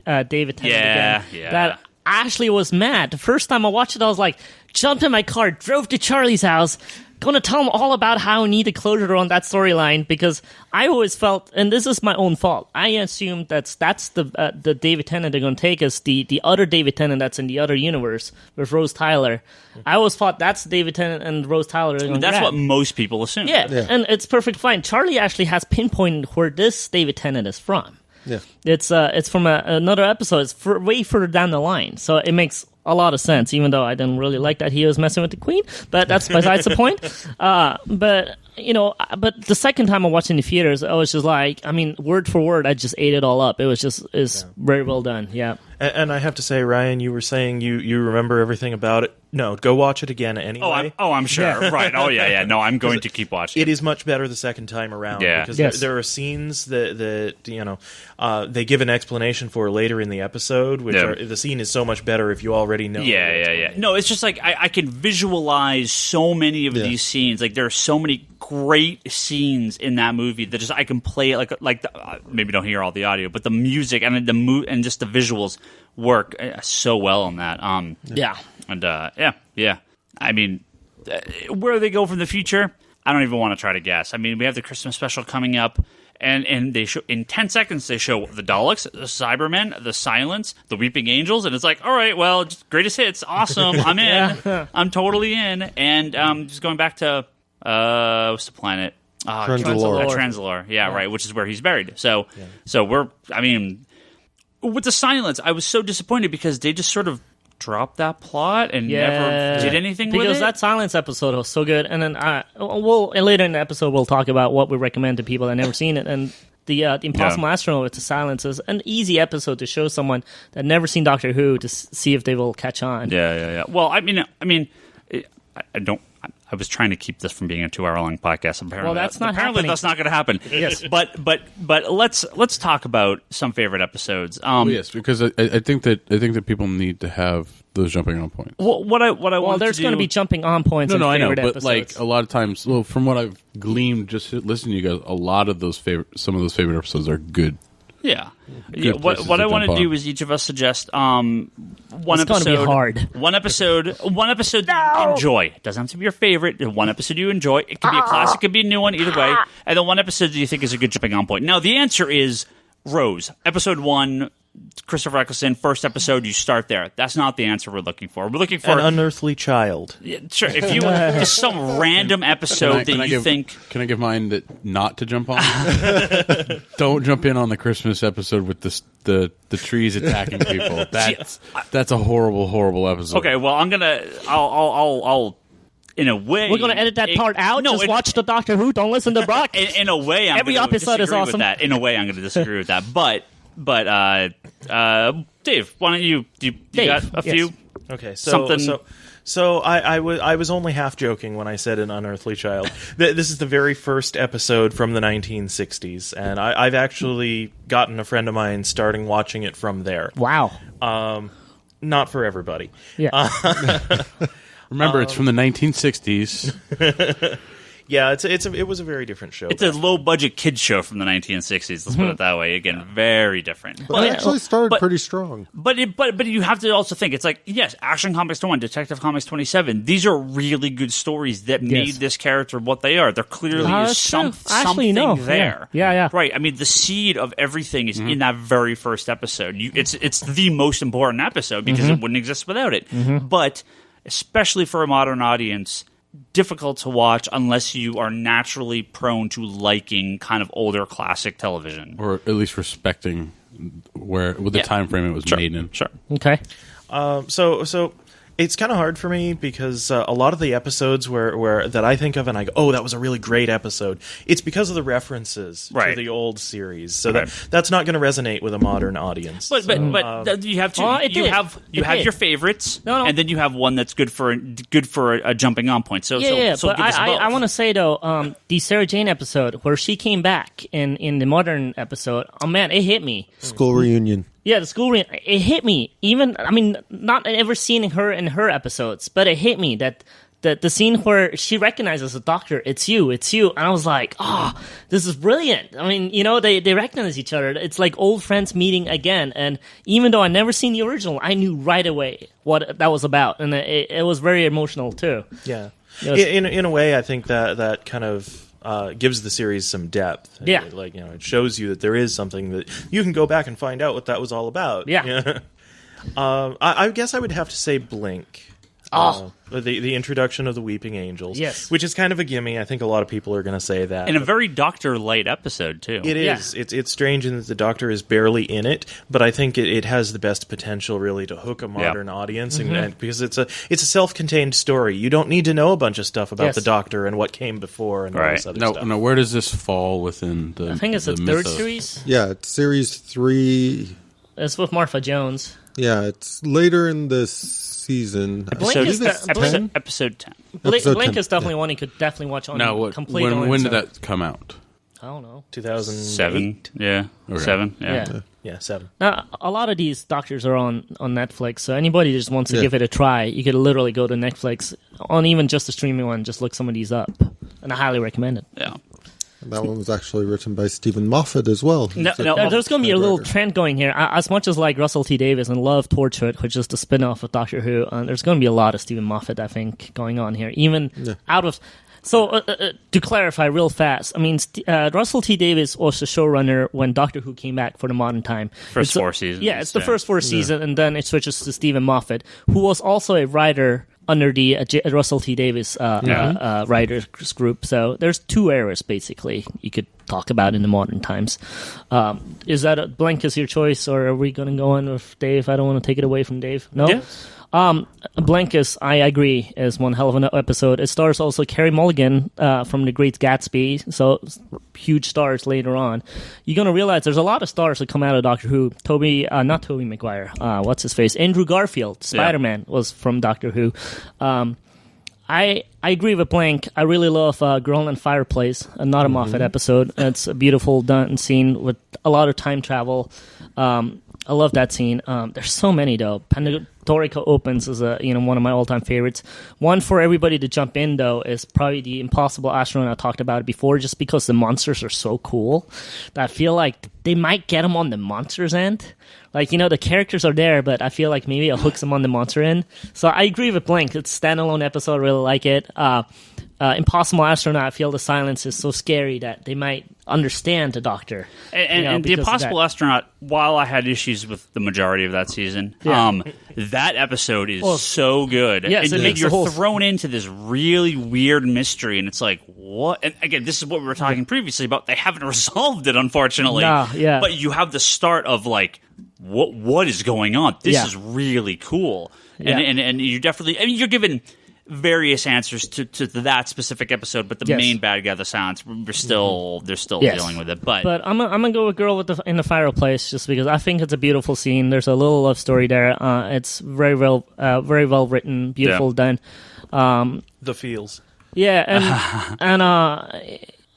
David Tennant again. That I actually was mad. The first time I watched it, I was like, jumped in my car, drove to Charlie's house, going to tell him all about how I needed closure on that storyline, because I always felt, and this is my own fault, I assumed that's the David Tennant they're going to take as the other David Tennant that's in the other universe with Rose Tyler. I always thought that's David Tennant and Rose Tyler. That's what most people assume. Yeah, and it's perfect fine. Charlie actually has pinpointed where this David Tennant is from. Yeah, it's from another episode. It's way further down the line, so it makes a lot of sense, even though I didn't really like that he was messing with the Queen, but that's besides the point. But the second time I watched it in the theaters, I was just like, I mean, word for word, I just ate it all up. It was just very well done. Yeah. And I have to say, Ryan, you were saying you remember everything about it. No, go watch it again anyway. I'm sure. Yeah. Right. Oh, yeah. No, I'm going to keep watching. It is much better the second time around. Yeah. Because there are scenes that they give an explanation for later in the episode, which the scene is so much better if you already know. Yeah. No, it's just like I can visualize so many of these scenes. Like, there are so many great scenes in that movie that just I can play it like maybe don't hear all the audio, but the music and and just the visuals work so well on that. I mean, where they go from the future, I don't even want to try to guess. I mean, we have the Christmas special coming up, and they show in 10 seconds they show the Daleks, the Cybermen, the Silence, the Weeping Angels, and it's like, all right, well, just greatest hits, awesome, I'm in, I'm totally in, and just going back to what's the planet? Trenzalore. Yeah, right, which is where he's buried. So we're, I mean, with the Silence, I was so disappointed because they just sort of dropped that plot and never did anything with it. Because that Silence episode was so good. And then later in the episode, we'll talk about what we recommend to people that never seen it. And the Impossible Astronaut with the Silence is an easy episode to show someone that never seen Doctor Who to see if they will catch on. Yeah. Well, I mean, I was trying to keep this from being a 2-hour-long podcast. Apparently, that's not apparently happening. That's not going to happen. Yes, but let's talk about some favorite episodes. Yes, because I think that people need to have those jumping on points. There's going to be jumping on points. No, I know, but episodes. like a lot of times, well, from what I've gleaned just listening to you guys, a lot of some of those favorite episodes are good. Yeah. What I want to do is each of us suggest one it's episode. It's going to be hard. One episode that you enjoy. It doesn't have to be your favorite. One episode you enjoy. It could be a classic, it could be a new one, either way. And then one episode that you think is a good jumping on point. Now, the answer is Rose. Episode 1, Christopher Eccleston, first episode, you start there. That's not the answer we're looking for. We're looking for an unearthly child. Yeah, sure. If you just some random episode that you think. Can I give mine that not to jump on? Don't jump in on the Christmas episode with the trees attacking people. That's a horrible episode. Okay, well, I'll in a way, we're going to edit that part out. Just watch the Doctor Who. Don't listen to Brock. In a way, every episode is awesome. With that. In a way, I'm going to disagree with that. But Dave, why don't you got a few? Okay, so I was only half joking when I said an unearthly child. This is the very first episode from the 1960s, and I've actually gotten a friend of mine starting watching it from there. Wow. Not for everybody. Yeah. Remember, it's from the 1960s. Yeah, it was a very different show. It's a low-budget kids show from the 1960s. Let's put it that way. Again, very different. But it actually started pretty strong. But you have to also think, it's like, yes, Action Comics 21, Detective Comics 27, these are really good stories that made this character what they are. There clearly is something there. Yeah. Right. I mean, the seed of everything is in that very first episode. It's the most important episode because it wouldn't exist without it. But especially for a modern audience, difficult to watch unless you are naturally prone to liking kind of older classic television, or at least respecting where with the time frame it was made in. Sure. Okay. So it's kind of hard for me because a lot of the episodes where that I think of and I go, oh, that was a really great episode. It's because of the references to the old series, so that's not going to resonate with a modern audience. But you have to you have your favorites, and then you have one that's good for a jumping on point. So but give us both. I want to say though, the Sarah Jane episode where she came back in the modern episode, oh man, it hit me. School reunion. Yeah, the school reunion, it hit me. Even, I mean, not ever seeing her in her episodes, but it hit me that the scene where she recognizes the doctor, it's you. And I was like, oh, this is brilliant. I mean, they recognize each other. It's like old friends meeting again. And even though I never seen the original, I knew right away what that was about. And it was very emotional, too. Yeah. In a way, I think that kind of gives the series some depth. Yeah. It shows you that there is something that you can go back and find out what that was all about. Yeah. I guess I would have to say Blink. The introduction of the Weeping Angels. Yes. Which is kind of a gimme. I think a lot of people are going to say that. And a very Doctor-light episode, too. It is. Yeah. It's strange in that the Doctor is barely in it, but I think it has the best potential, really, to hook a modern audience, and because it's a self-contained story. You don't need to know a bunch of stuff about the Doctor and what came before and all this other stuff. Now, where does this fall within the I think it's the third series? Yeah, it's series 3. It's with Martha Jones. Yeah, it's later in this season. Episode 10. Blink is definitely one you could definitely watch on complete. When did that come out? I don't know. 2007. Yeah. Okay. 7. Yeah, 7. Now, a lot of these doctors are on Netflix, so anybody just wants to give it a try, you could literally go to Netflix on even just the streaming one, just look some of these up, and I highly recommend it. Yeah. That one was actually written by Stephen Moffat as well. There's going to be a little trend going here. As much as like Russell T Davies and love Torchwood, which is the spin-off of Doctor Who, there's going to be a lot of Stephen Moffat, I think, going on here. Even out of... So, to clarify real fast, I mean, Russell T Davies was the showrunner when Doctor Who came back for the modern time. First 4 seasons. Yeah, it's the first 4 seasons, and then it switches to Stephen Moffat, who was also a writer under the Russell T Davies writers group. So there's 2 eras, basically, you could talk about in the modern times. Is that Blank is your choice, or are we going to go on with Dave? I don't want to take it away from Dave. No? Yeah. Blankist, I agree, is one hell of an episode. It stars also Carey Mulligan from The Great Gatsby, so huge stars later on. You're going to realize there's a lot of stars that come out of Doctor Who. Not Tobey Maguire, what's his face? Andrew Garfield, Spider-Man, was from Doctor Who. I agree with Blank. I really love Girl in Fireplace, not a Moffat episode. It's a beautiful done scene with a lot of time travel. I love that scene. There's so many though. Pandorica Opens is one of my all-time favorites. One for everybody to jump in though is probably the Impossible Astronaut. I talked about it before, just because the monsters are so cool that I feel like they might get them on the monsters end. Like, the characters are there, but I feel like maybe it hooks them on the monster end. So I agree with Blank. It's a standalone episode. I really like it. Impossible Astronaut, I feel the silence is so scary that they might understand the Doctor. And the Impossible Astronaut, while I had issues with the majority of that season, that episode is so good. Yes, and you're thrown into this really weird mystery, and it's like, what? And again, this is what we were talking previously about. They haven't resolved it, unfortunately. But you have the start of, like, what is going on? This is really cool. And you definitely... I mean, you're given various answers to that specific episode, but the main bad guy, the Silence, they're still dealing with it. But I'm gonna go with Girl in the Fireplace, just because I think it's a beautiful scene. There's a little love story there. It's very well written, beautiful done. The feels. Yeah, and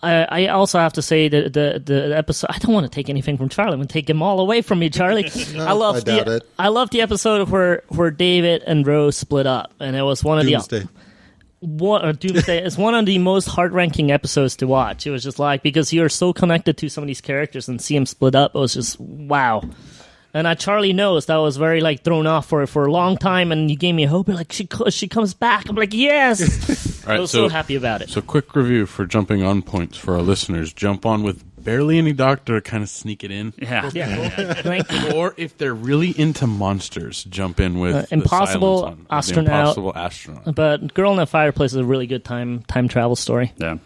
I also have to say the episode. I don't want to take anything from Charlie. I'm going to take him all away from me, Charlie. I love the episode where David and Rose split up, and it was one of Doomsday. Doomsday. It's one of the most heart-wrenching episodes to watch. It was just like, because you're so connected to some of these characters, and see them split up, it was just wow. And Charlie knows that was very thrown off for a long time, and you gave me hope. You're like, she comes back. I'm like, yes. I was so happy about it. So quick review for jumping on points for our listeners. Jump on with barely any Doctor, kind of sneak it in. Yeah. Or if they're really into monsters, jump in with Impossible Astronaut. Impossible Astronaut. But Girl in the Fireplace is a really good time travel story. Yeah.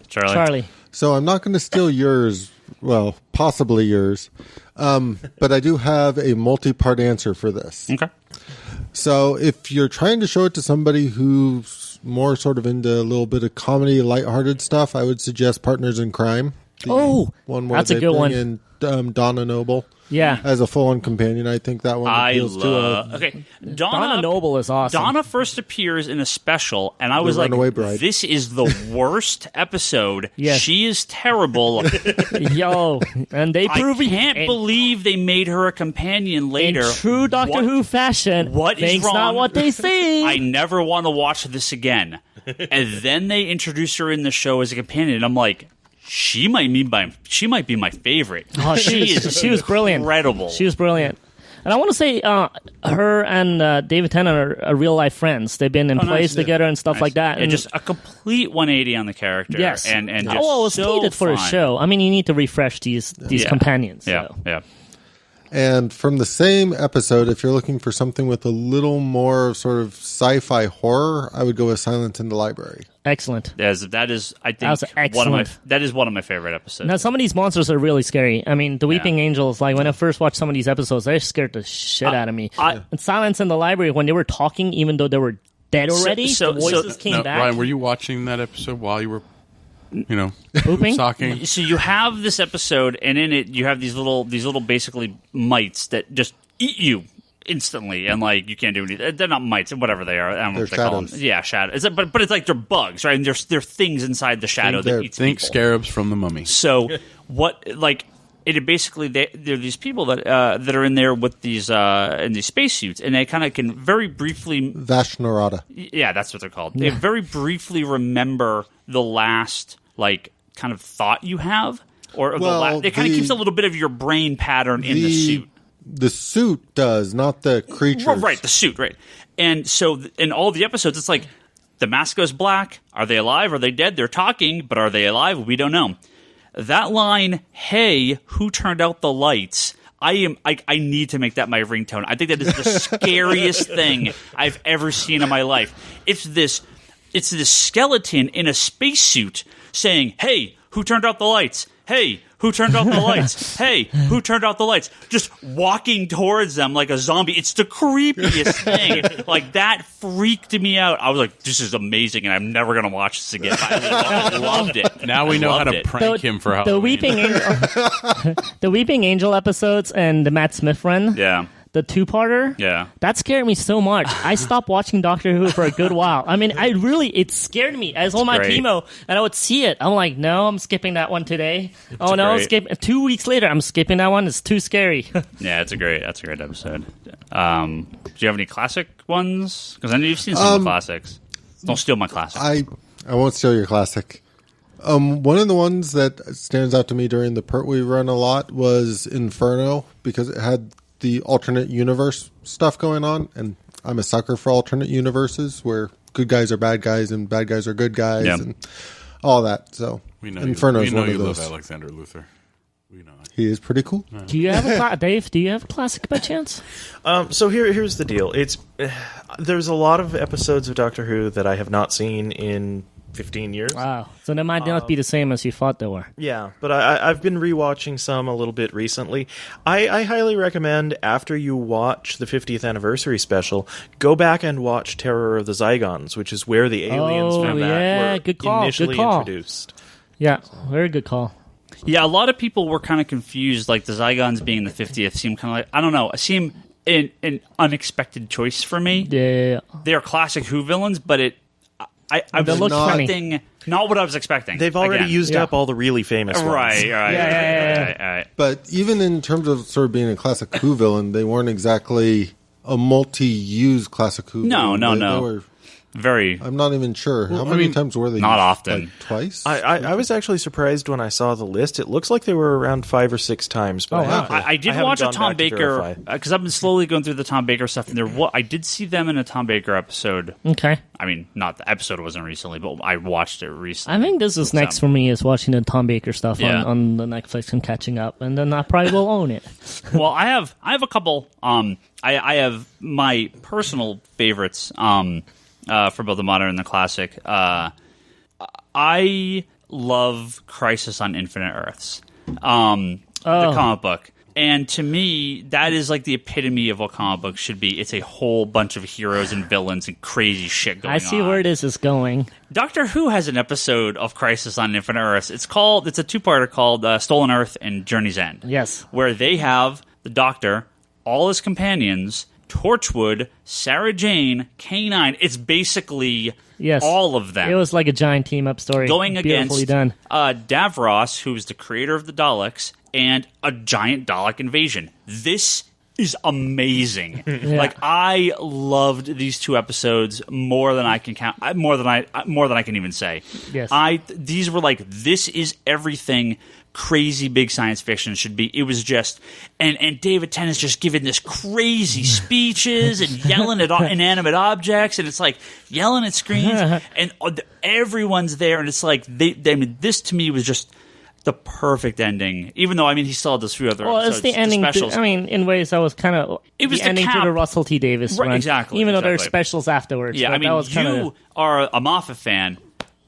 Charlie. So I'm not going to steal yours. Well, possibly yours. But I do have a multi-part answer for this. Okay. So if you're trying to show it to somebody who's more sort of into a little bit of comedy, lighthearted stuff, I would suggest Partners in Crime. One where that's a good one. In Donna Noble. Yeah. As a full-on companion, I think that one appeals Okay, Donna Noble is awesome. Donna first appears in a special, and I was like, Runaway Bride. this is the worst episode. Yes. She is terrible. Yo, and they prove I can't believe they made her a companion later. in true Doctor Who fashion. What is things wrong? not what they say. I never want to watch this again. And then they introduce her in the show as a companion, and I'm like, she might be my favorite. Oh, she was brilliant. Incredible. She was brilliant. And I want to say her and David Tennant are real life friends. They've been in plays together and stuff like that. And And just a complete 180 on the character. yes, and just it was so needed for a fun. show. I mean, you need to refresh these companions. Yeah, So. yeah. And from the same episode, if you're looking for something with a little more sort of sci-fi horror, I would go with Silence in the Library. Excellent. That is, I think, was excellent. one of my favorite episodes. Now, some of these monsters are really scary. I mean, the Weeping Angels, like when I first watched some of these episodes, they scared the shit out of me. And Silence in the Library, when they were talking, even though they were dead already, the voices came back. Ryan, were you watching that episode while you were, Pooping? stalking? So you have this episode, and in it you have these little basically mites that just eat you instantly, and like you can't do anything. They're not mites, whatever they are. I don't know what they call them. Yeah, shadows. But it's like they're bugs, right? And they're things inside the shadow that eats Think people. scarabs from the Mummy. So what like. It basically they're these people that are in there with these in these spacesuits, and they kind of can very briefly Vashnarada. Yeah, that's what they're called. They very briefly remember the last like kind of thought you have, or it kind of keeps a little bit of your brain pattern in the suit. The suit does, not the creature. Well, right, the suit, right. And so in all the episodes, it's like the mask goes black. Are they alive? Are they dead? They're talking, but are they alive? We don't know. That line, "Hey, who turned out the lights?" I need to make that my ringtone. I think that is the scariest thing I've ever seen in my life. It's this skeleton in a spacesuit saying, "Hey, who turned out the lights? Hey, who turned out the lights? Hey, who turned out the lights?" Just walking towards them like a zombie. It's the creepiest thing. Like, that freaked me out. I was like, this is amazing, and I'm never going to watch this again. I loved it. Now we know how to prank him for Halloween. The Weeping Angel episodes and the Matt Smith run. Yeah. The two-parter, that scared me so much. I stopped watching Doctor Who for a good while. I mean, it scared me. I was on my chemo, and I would see it. I'm like, no, I'm skipping that one today. I'm skipping. 2 weeks later, I'm skipping that one. It's too scary. Yeah, that's a great episode. Do you have any classic ones? Because I know you've seen some of the classics. Don't steal my classic. I won't steal your classic. One of the ones that stands out to me during the Pertwee run a lot was Inferno, because it had the alternate universe stuff going on, and I'm a sucker for alternate universes where good guys are bad guys and bad guys are good guys and all that. So Inferno is one of those. Love Alexander Luthor. We know it. He is pretty cool. Do you have Dave? Do you have a classic by chance? So here's the deal. There's a lot of episodes of Doctor Who that I have not seen in 15 years. Wow. So they might not be the same as you thought they were. Yeah, but I've been rewatching some a little bit recently. I highly recommend, after you watch the 50th anniversary special, go back and watch Terror of the Zygons, which is where the aliens from that were initially introduced. Yeah, very good call. Yeah, a lot of people were kind of confused, like the Zygons being the 50th seemed kind of like, I don't know, seemed an unexpected choice for me. Yeah. They're classic Who villains, but I was expecting not what I was expecting. They've already used up all the really famous ones. Right. But even in terms of sort of being a classic Who villain, they weren't exactly a multi-use classic Who villain. No. They were very. I'm not even sure. How many times were they? Not used? often. Like twice? I was actually surprised when I saw the list. It looks like they were around 5 or 6 times. But I did watch a Tom Baker, because I've been slowly going through the Tom Baker stuff, and I did see them in a Tom Baker episode. Okay. I mean, not the episode wasn't recently, but I watched it recently. I think this is next for me, is watching the Tom Baker stuff on the Netflix and catching up, and then I probably will own it. Well, I have a couple. I have my personal favorites. For both the modern and the classic. I love Crisis on Infinite Earths. the comic book. And to me, that is like the epitome of what comic books should be. It's a whole bunch of heroes and villains and crazy shit going on. I see where this is going. Doctor Who has an episode of Crisis on Infinite Earths. It's a two-parter called Stolen Earth and Journey's End. Yes. Where they have the Doctor, all his companions, Torchwood, Sarah Jane, K9. It's basically all of them. It was like a giant team-up story. Going Beautifully against done. Davros, who's the creator of the Daleks, and a giant Dalek invasion. This is amazing. Yeah. Like, I loved these two episodes more than I can count. More than I can even say. Yes. These were like, this is everything crazy big science fiction should be. It was just, and David Tennant's just giving this crazy speeches and yelling at inanimate objects, and it's like yelling at screens, and everyone's there, and it's like this to me was just the perfect ending. Even though he still had those few other. Well, it's the ending. In ways that was kind of the ending to the Russell T Davies run. Exactly. Even though there are specials afterwards. Yeah, that was you are a Moffat fan.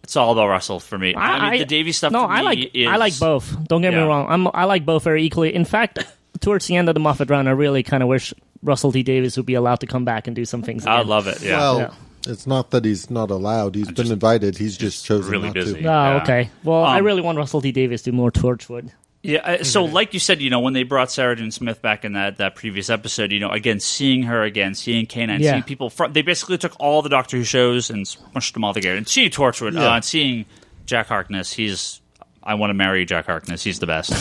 It's all about Russell for me. The Davies stuff. No, for me I like both. Don't get me wrong. I like both very equally. In fact, towards the end of the Moffat run, I really kind of wish Russell T Davies would be allowed to come back and do some things again. I love it. Yeah. Well, it's not that he's not allowed. He's been invited. He's just chosen really not busy. to. Oh, okay. Well, I really want Russell T Davies to do more Torchwood. Yeah, so like you said, when they brought Sarah Jane Smith back in that previous episode, again, seeing her again, seeing K9, seeing people, they basically took all the Doctor Who shows and smushed them all together. And seeing Torchwood, and seeing Jack Harkness, I want to marry Jack Harkness. He's the best.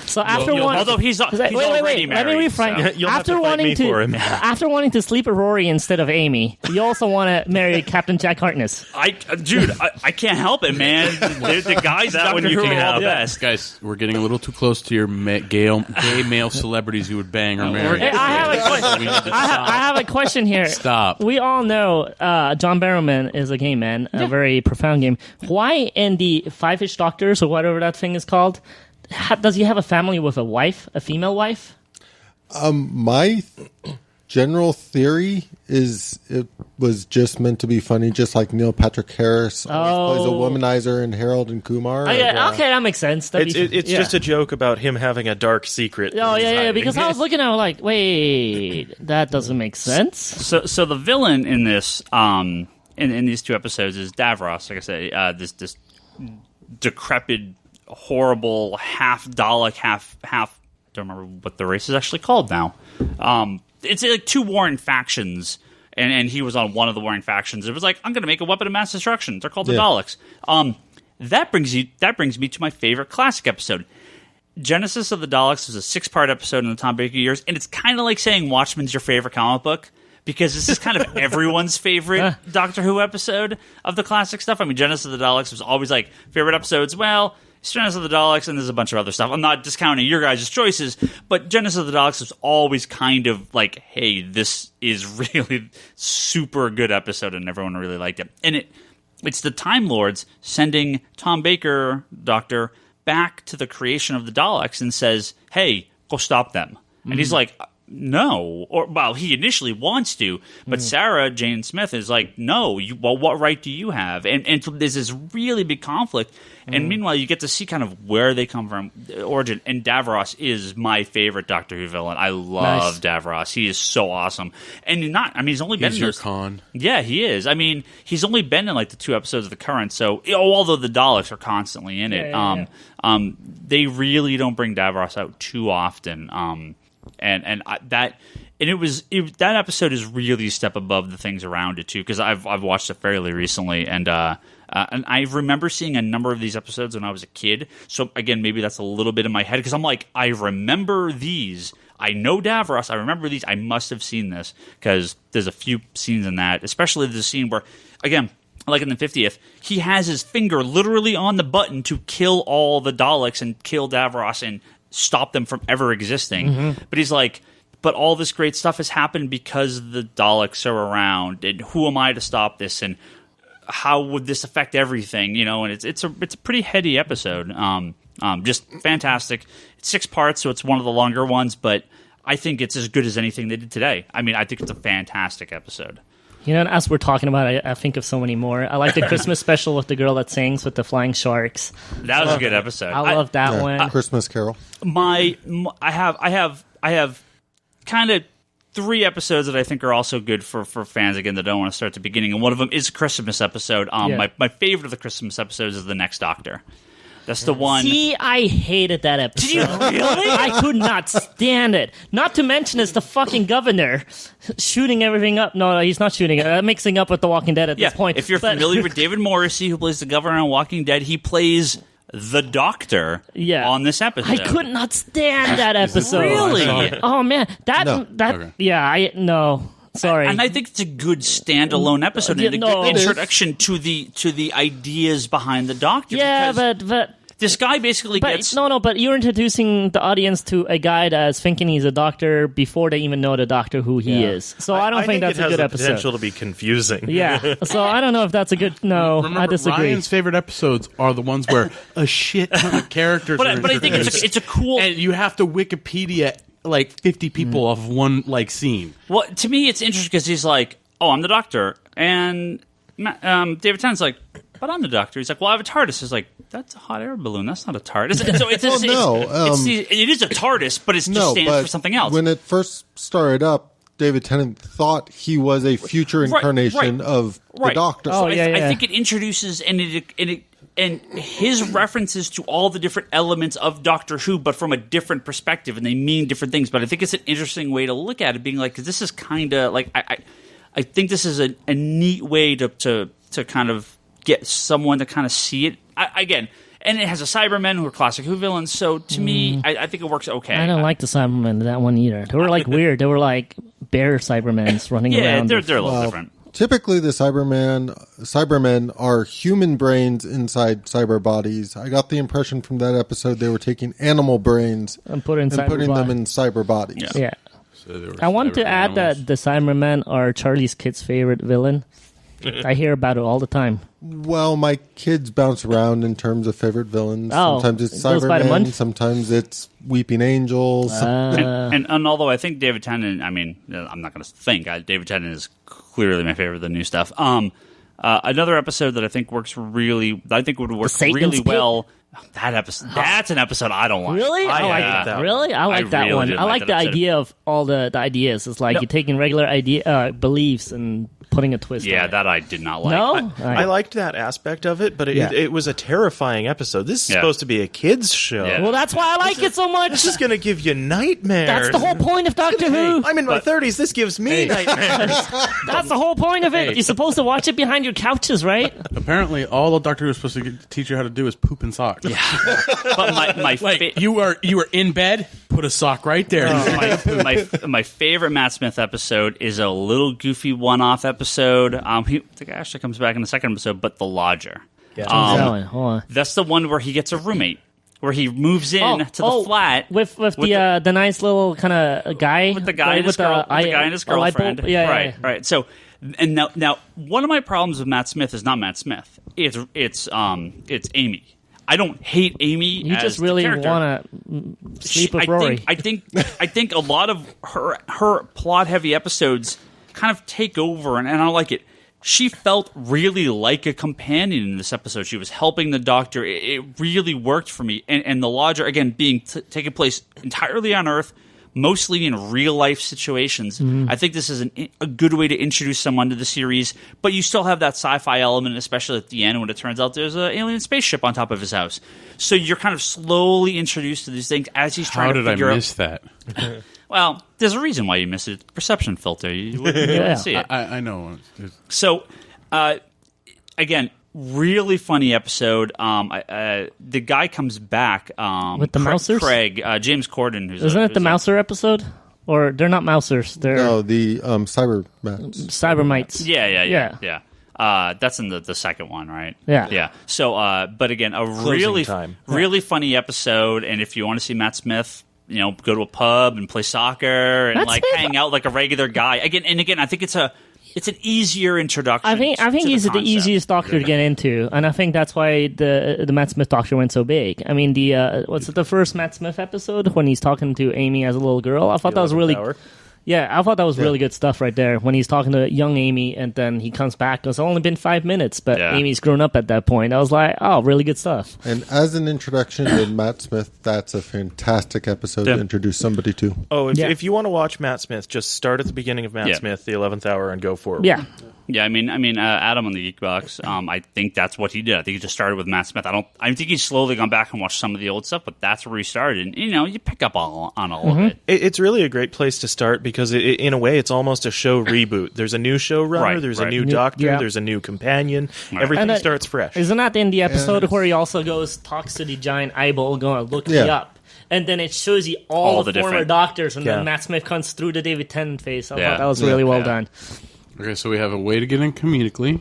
So after although he's already married. Let me refrain. You'll have to fight me for him. After wanting to sleep with Rory instead of Amy, you also want to marry Captain Jack Harkness. I can't help it, man. The guys that one you can have. Best. Guys, we're getting a little too close to your gay male celebrities you would bang or marry. Hey, I have a question. I have a question here. Stop. We all know John Barrowman is a gay man, a very profound game. Why in the Five-ish Doctors or whatever that thing is called, does he have a family with a female wife? My general theory is it was just meant to be funny, just like Neil Patrick Harris always plays a womanizer in Harold and Kumar. Okay, that makes sense. It's just a joke about him having a dark secret. Oh, yeah, because I was looking at it like, wait, that doesn't make sense. So the villain in this, in these two episodes is Davros, like I say, this decrepit, horrible, half Dalek, half don't remember what the race is actually called now. It's like two warring factions, and he was on one of the warring factions. It was like, I'm going to make a weapon of mass destruction. They're called the Daleks. That brings me to my favorite classic episode. Genesis of the Daleks was a 6-part episode in the Tom Baker years, and it's kind of like saying Watchmen's your favorite comic book, because this is kind of everyone's favorite Doctor Who episode of the classic stuff. Genesis of the Daleks was always like favorite episodes. Well, Genesis of the Daleks, and there's a bunch of other stuff. I'm not discounting your guys' choices, but Genesis of the Daleks was always kind of like, hey, this is really super good episode, and everyone really liked it. And it's the Time Lords sending Tom Baker, Doctor, back to the creation of the Daleks and says, hey, go stop them. And he's like, no, he initially wants to, but Sarah Jane Smith is like, no, what right do you have? And so there's this really big conflict, and meanwhile you get to see kind of where they come from, the origin. And Davros is my favorite Doctor Who villain. I love Davros. He is so awesome, and he's only been in your those, con. Yeah, he is. He's only been in like the 2 episodes of the current. So although the Daleks are constantly in it, they really don't bring Davros out too often. That episode is really a step above the things around it too, because I've watched it fairly recently, and I remember seeing a number of these episodes when I was a kid. So again, maybe that's a little bit in my head, because I'm like, I remember these. I know Davros. I remember these. I must have seen this, because there's a few scenes in that, especially the scene where, again, like in the 50th, he has his finger literally on the button to kill all the Daleks and kill Davros and stop them from ever existing. But he's like, but all this great stuff has happened because the Daleks are around, and who am I to stop this, and how would this affect everything, and it's a pretty heady episode. Just fantastic. It's 6 parts, so it's one of the longer ones, but I think it's as good as anything they did today. I think it's a fantastic episode. You know, as we're talking about it, I think of so many more. I like the Christmas special with the girl that sings with the flying sharks. That was a good episode. I love that one. Christmas Carol. I have kind of 3 episodes that I think are also good for fans, again, that don't want to start at the beginning, and one of them is a Christmas episode. My favorite of the Christmas episodes is The Next Doctor. That's the one. See, I hated that episode. Did you really? I could not stand it. Not to mention, it's the fucking governor shooting everything up. No, he's not shooting it. Mixing up with The Walking Dead at this point. If you're familiar with David Morrissey, who plays the governor on Walking Dead, he plays the Doctor on this episode. I could not stand that episode. Really? Oh, man. No. Sorry. And I think it's a good standalone episode and a good introduction to the ideas behind the Doctor. Yeah, but this guy basically gets... but you're introducing the audience to a guy that's thinking he's a doctor before they even know the Doctor who he is. So I don't think that's a good episode. It has the potential to be confusing. Yeah. So I don't know if that's a good... No, Remember, I disagree. Ryan's favorite episodes are the ones where a shit ton of characters are But I think it's a cool... And you have to Wikipedia... like 50 people off one scene. Well, to me, it's interesting because he's like, "Oh, I'm the Doctor," and David Tennant's like, "But I'm the Doctor." He's like, "Well, I have a TARDIS." He's like, "That's a hot air balloon. That's not a TARDIS." So it is a TARDIS, but it just stands for something else. When it first started up, David Tennant thought he was a future incarnation of the Doctor. So I think it introduces and his references to all the different elements of Doctor Who, but from a different perspective, and they mean different things. But I think it's an interesting way to look at it, being like, because this is kind of like I think this is a neat way to kind of get someone to kind of see it again. And it has a Cybermen who are classic Who villains. So to me, I think it works okay. I don't like the Cybermen, that one either. They were like weird. They were like bear Cybermen running around. Yeah, they're a little different. Typically, the Cybermen are human brains inside cyber bodies. I got the impression from that episode they were taking animal brains and putting them in cyber bodies. Yeah. So I want to add that the Cybermen are Charlie's kid's favorite villain. I hear about it all the time. Well, my kids bounce around in terms of favorite villains. Sometimes it's Cybermen, sometimes it's Weeping Angels. And although I think David Tennant, I mean, I'm not going to think, David Tennant is clearly my favorite of the new stuff. Another episode that I think would work really well. That episode, that's an episode I don't like. Really? I like that. Really? I like that one. I like the idea of all the ideas. It's like you're taking regular beliefs and putting a twist on it. That I did not like. No? I liked that aspect of it, but it was a terrifying episode. This is supposed to be a kid's show. Yeah. Well, that's why I like it so much. This is going to give you nightmares. That's the whole point of Doctor Who. I'm in my 30s. This gives me nightmares. That's the whole point of it. You're supposed to watch it behind your couches, right? Apparently, all the Doctor Who is supposed to teach you how to do is poop in socks. Yeah. But you were in bed, put a sock right there. My favorite Matt Smith episode is a little goofy one-off episode. The guy actually comes back in the second episode, but The Lodger. Yeah. That's the one where he gets a roommate, where he moves in to the flat with the nice little kind of guy with the guy and his girlfriend. Right. So, and now one of my problems with Matt Smith is not Matt Smith. It's Amy. I don't hate Amy. You just really want to sleep with Rory. I think a lot of her plot-heavy episodes kind of take over, and I don't like it. She felt really like a companion in this episode. She was helping the Doctor. It really worked for me. And The Lodger, again, being taking place entirely on Earth, mostly in real-life situations. Mm-hmm. I think this is a good way to introduce someone to the series, but you still have that sci-fi element, especially at the end when it turns out there's an alien spaceship on top of his house. So you're kind of slowly introduced to these things as he's trying to figure out... How did I miss that? Well, there's a reation why you missed it. Perception filter. You wouldn't see it. I know. So, again... really funny episode. The guy comes back with the Mousers? Craig, James Corden. Isn't it the Mouser episode? Or they're not Mousers. They're the Cybermites. Yeah. That's in the second one, right? Yeah. So, but again, a really funny episode. And if you want to see Matt Smith, go to a pub and play soccer and hang out like a regular guy. Again, I think it's an easier introduction. I think he's the easiest Doctor to get into, and I think that's why the Matt Smith Doctor went so big. I mean, what's it, the first Matt Smith episode when he's talking to Amy as a little girl? I thought that was really. Yeah, I thought that was really good stuff right there when he's talking to young Amy and then he comes back. It's only been 5 minutes, but Amy's grown up at that point. I was like, oh, really good stuff. And as an introduction to Matt Smith, that's a fantastic episode to introduce somebody to. Oh, if you want to watch Matt Smith, just start at the beginning of Matt Smith, the 11th hour, and go forward. Yeah. Yeah, I mean, Adam on the Geek Box. I think that's what he did. I think he just started with Matt Smith. I think he's slowly gone back and watched some of the old stuff, but that's where he started. And, you pick up on all of it. It's really a great place to start because, in a way, it's almost a show reboot. There's a new showrunner, there's a new doctor, there's a new companion. Everything starts fresh. Isn't that in the episode where he also talks to the giant eyeball, going, look me up? And then it shows you all the former doctors, and then Matt Smith comes through the David Tennant face. I thought that was really well done. Okay, so we have a way to get in comedically.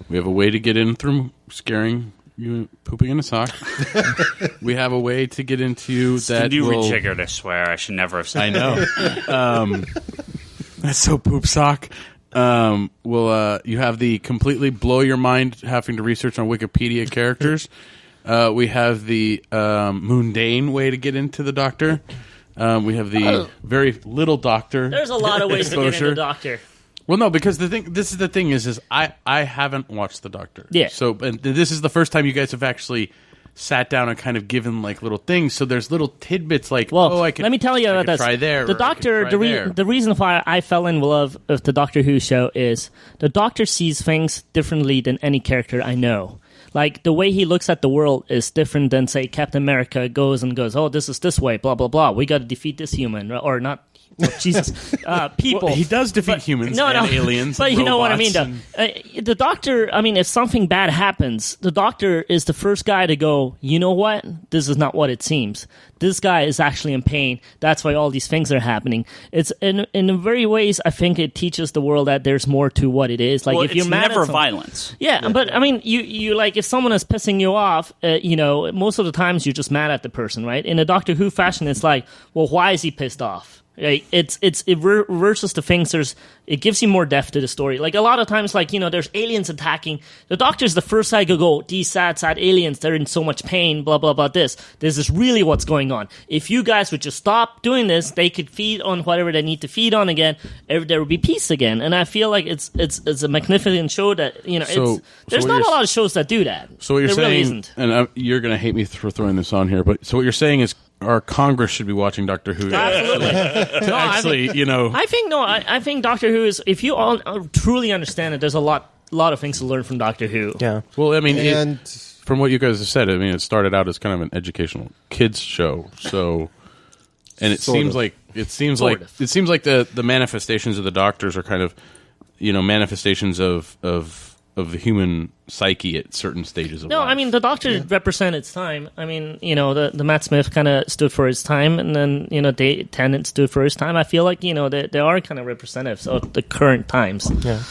We have a way to get in through scaring you pooping in a sock. We have a way to get into that. You rejiggered, I swear. I should never have said I know. That's so poop sock. You have the completely blow your mind having to research on Wikipedia characters. We have the mundane way to get into the Doctor. We have the very little Doctor. There's a lot of ways to get into the Doctor. Well, no, because this is the thing is I haven't watched the Doctor. Yeah. So and this is the first time you guys have actually sat down and kind of given like little things. So there's little tidbits like, let me tell you about this. Try there. The Doctor, the reason why I fell in love with the Doctor Who show is the Doctor sees things differently than any character I know. Like, the way he looks at the world is different than, say, Captain America goes, oh, this is this way, blah, blah, blah. We got to defeat this human, or not. Jesus, people. Well, he does defeat humans and aliens. But and you know what I mean, robots though. The Doctor, if something bad happens, the Doctor is the first guy to go, you know what? This is not what it seems. This guy is actually in pain. That's why all these things are happening. It's in very ways, I think it teaches the world that there's more to what it is. Like, if you're mad never at violence. Yeah, but you like, if someone is pissing you off, most of the times you're just mad at the person, right? In a Doctor Who fashion, it's like, well, why is he pissed off? Like, it reverses the things. It gives you more depth to the story. Like, a lot of times, there's aliens attacking. The Doctor's the first guy to go, these sad aliens, they're in so much pain, blah, blah, blah, this is really what's going on. If you guys would just stop doing this, they could feed on whatever they need to feed on again, there would be peace again. And I feel like it's a magnificent show that, there's not a lot of shows that do that. So what you're there saying, really isn't. And you're going to hate me for throwing this on here, but so what you're saying is our Congress should be watching Doctor Who. Absolutely. I think Doctor Who is, if you all truly understand it, there's a lot of things to learn from Doctor Who. Yeah. Well, from what you guys have said, it started out as kind of an educational kids show. So, and it seems like the manifestations of the Doctors are kind of, manifestations of the human psyche at certain stages of life. The Doctor represent its time. The Matt Smith kind of stood for his time, and then, Tennant stood for his time. I feel like, they are kind of representatives of the current times. Yeah.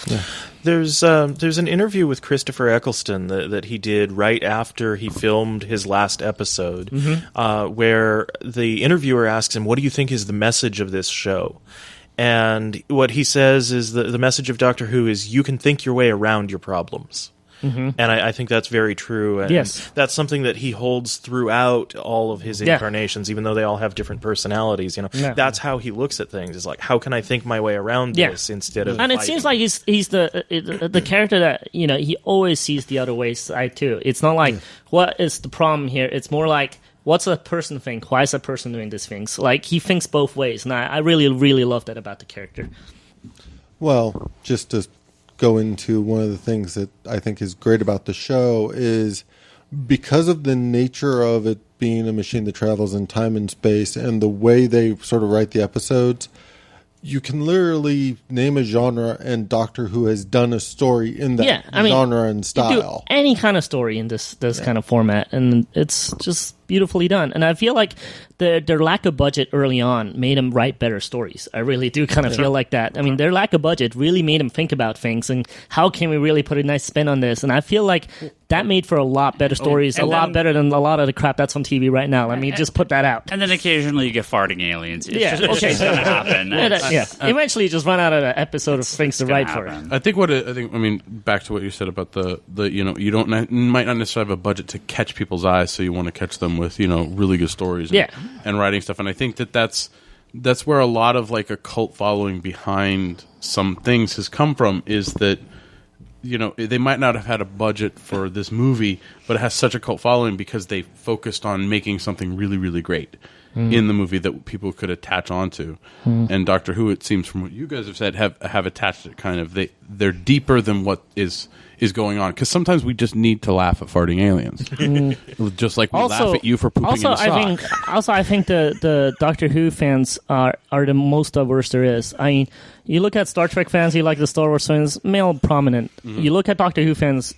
There's an interview with Christopher Eccleston that he did right after he filmed his last episode, where the interviewer asks him, what do you think is the message of this show? And what he says is the message of Doctor Who is you can think your way around your problems. And I think that's very true. And that's something that he holds throughout all of his incarnations, even though they all have different personalities. That's how he looks at things. Is like, how can I think my way around this instead of? And it fighting? seems like he's the character that he always sees the other way side too. It's not like what is the problem here. It's more like, what's a person think? Why is a person doing these things? Like, he thinks both ways, and I really, really love that about the character. Well, just to go into one of the things that I think is great about the show is because of the nature of it being a machine that travels in time and space and the way they sort of write the episodes, you can literally name a genre and Doctor Who has done a story in that genre and style. You do any kind of story in this kind of format, and it's just beautifully done. And I feel like their lack of budget early on made them write better stories. I really do kind of feel like that. Their lack of budget really made them think about things and how can we really put a nice spin on this. And I feel like that made for a lot better stories, lot better than a lot of the crap that's on TV right now. Let me just put that out. And then occasionally you get farting aliens. It's just going to happen. Eventually you just run out of an episode of things to write for. I think back to what you said about the you might not necessarily have a budget to catch people's eyes, so you want to catch them with really good stories and writing stuff. And I think that's that's where a lot of like a cult following behind some things has come from, is that, you know, they might not have had a budget for this movie, but it has such a cult following because they focused on making something really, really great in the movie that people could attach onto. And Doctor Who, it seems from what you guys have said, have attached it kind of. They're deeper than what is going on, because sometimes we just need to laugh at farting aliens, just like we laugh at you for pooping in a sock. I think the Doctor Who fans are the most diverse there is. I mean, you look at Star Trek fans, you like the Star Wars fans, male prominent. You look at Doctor Who fans,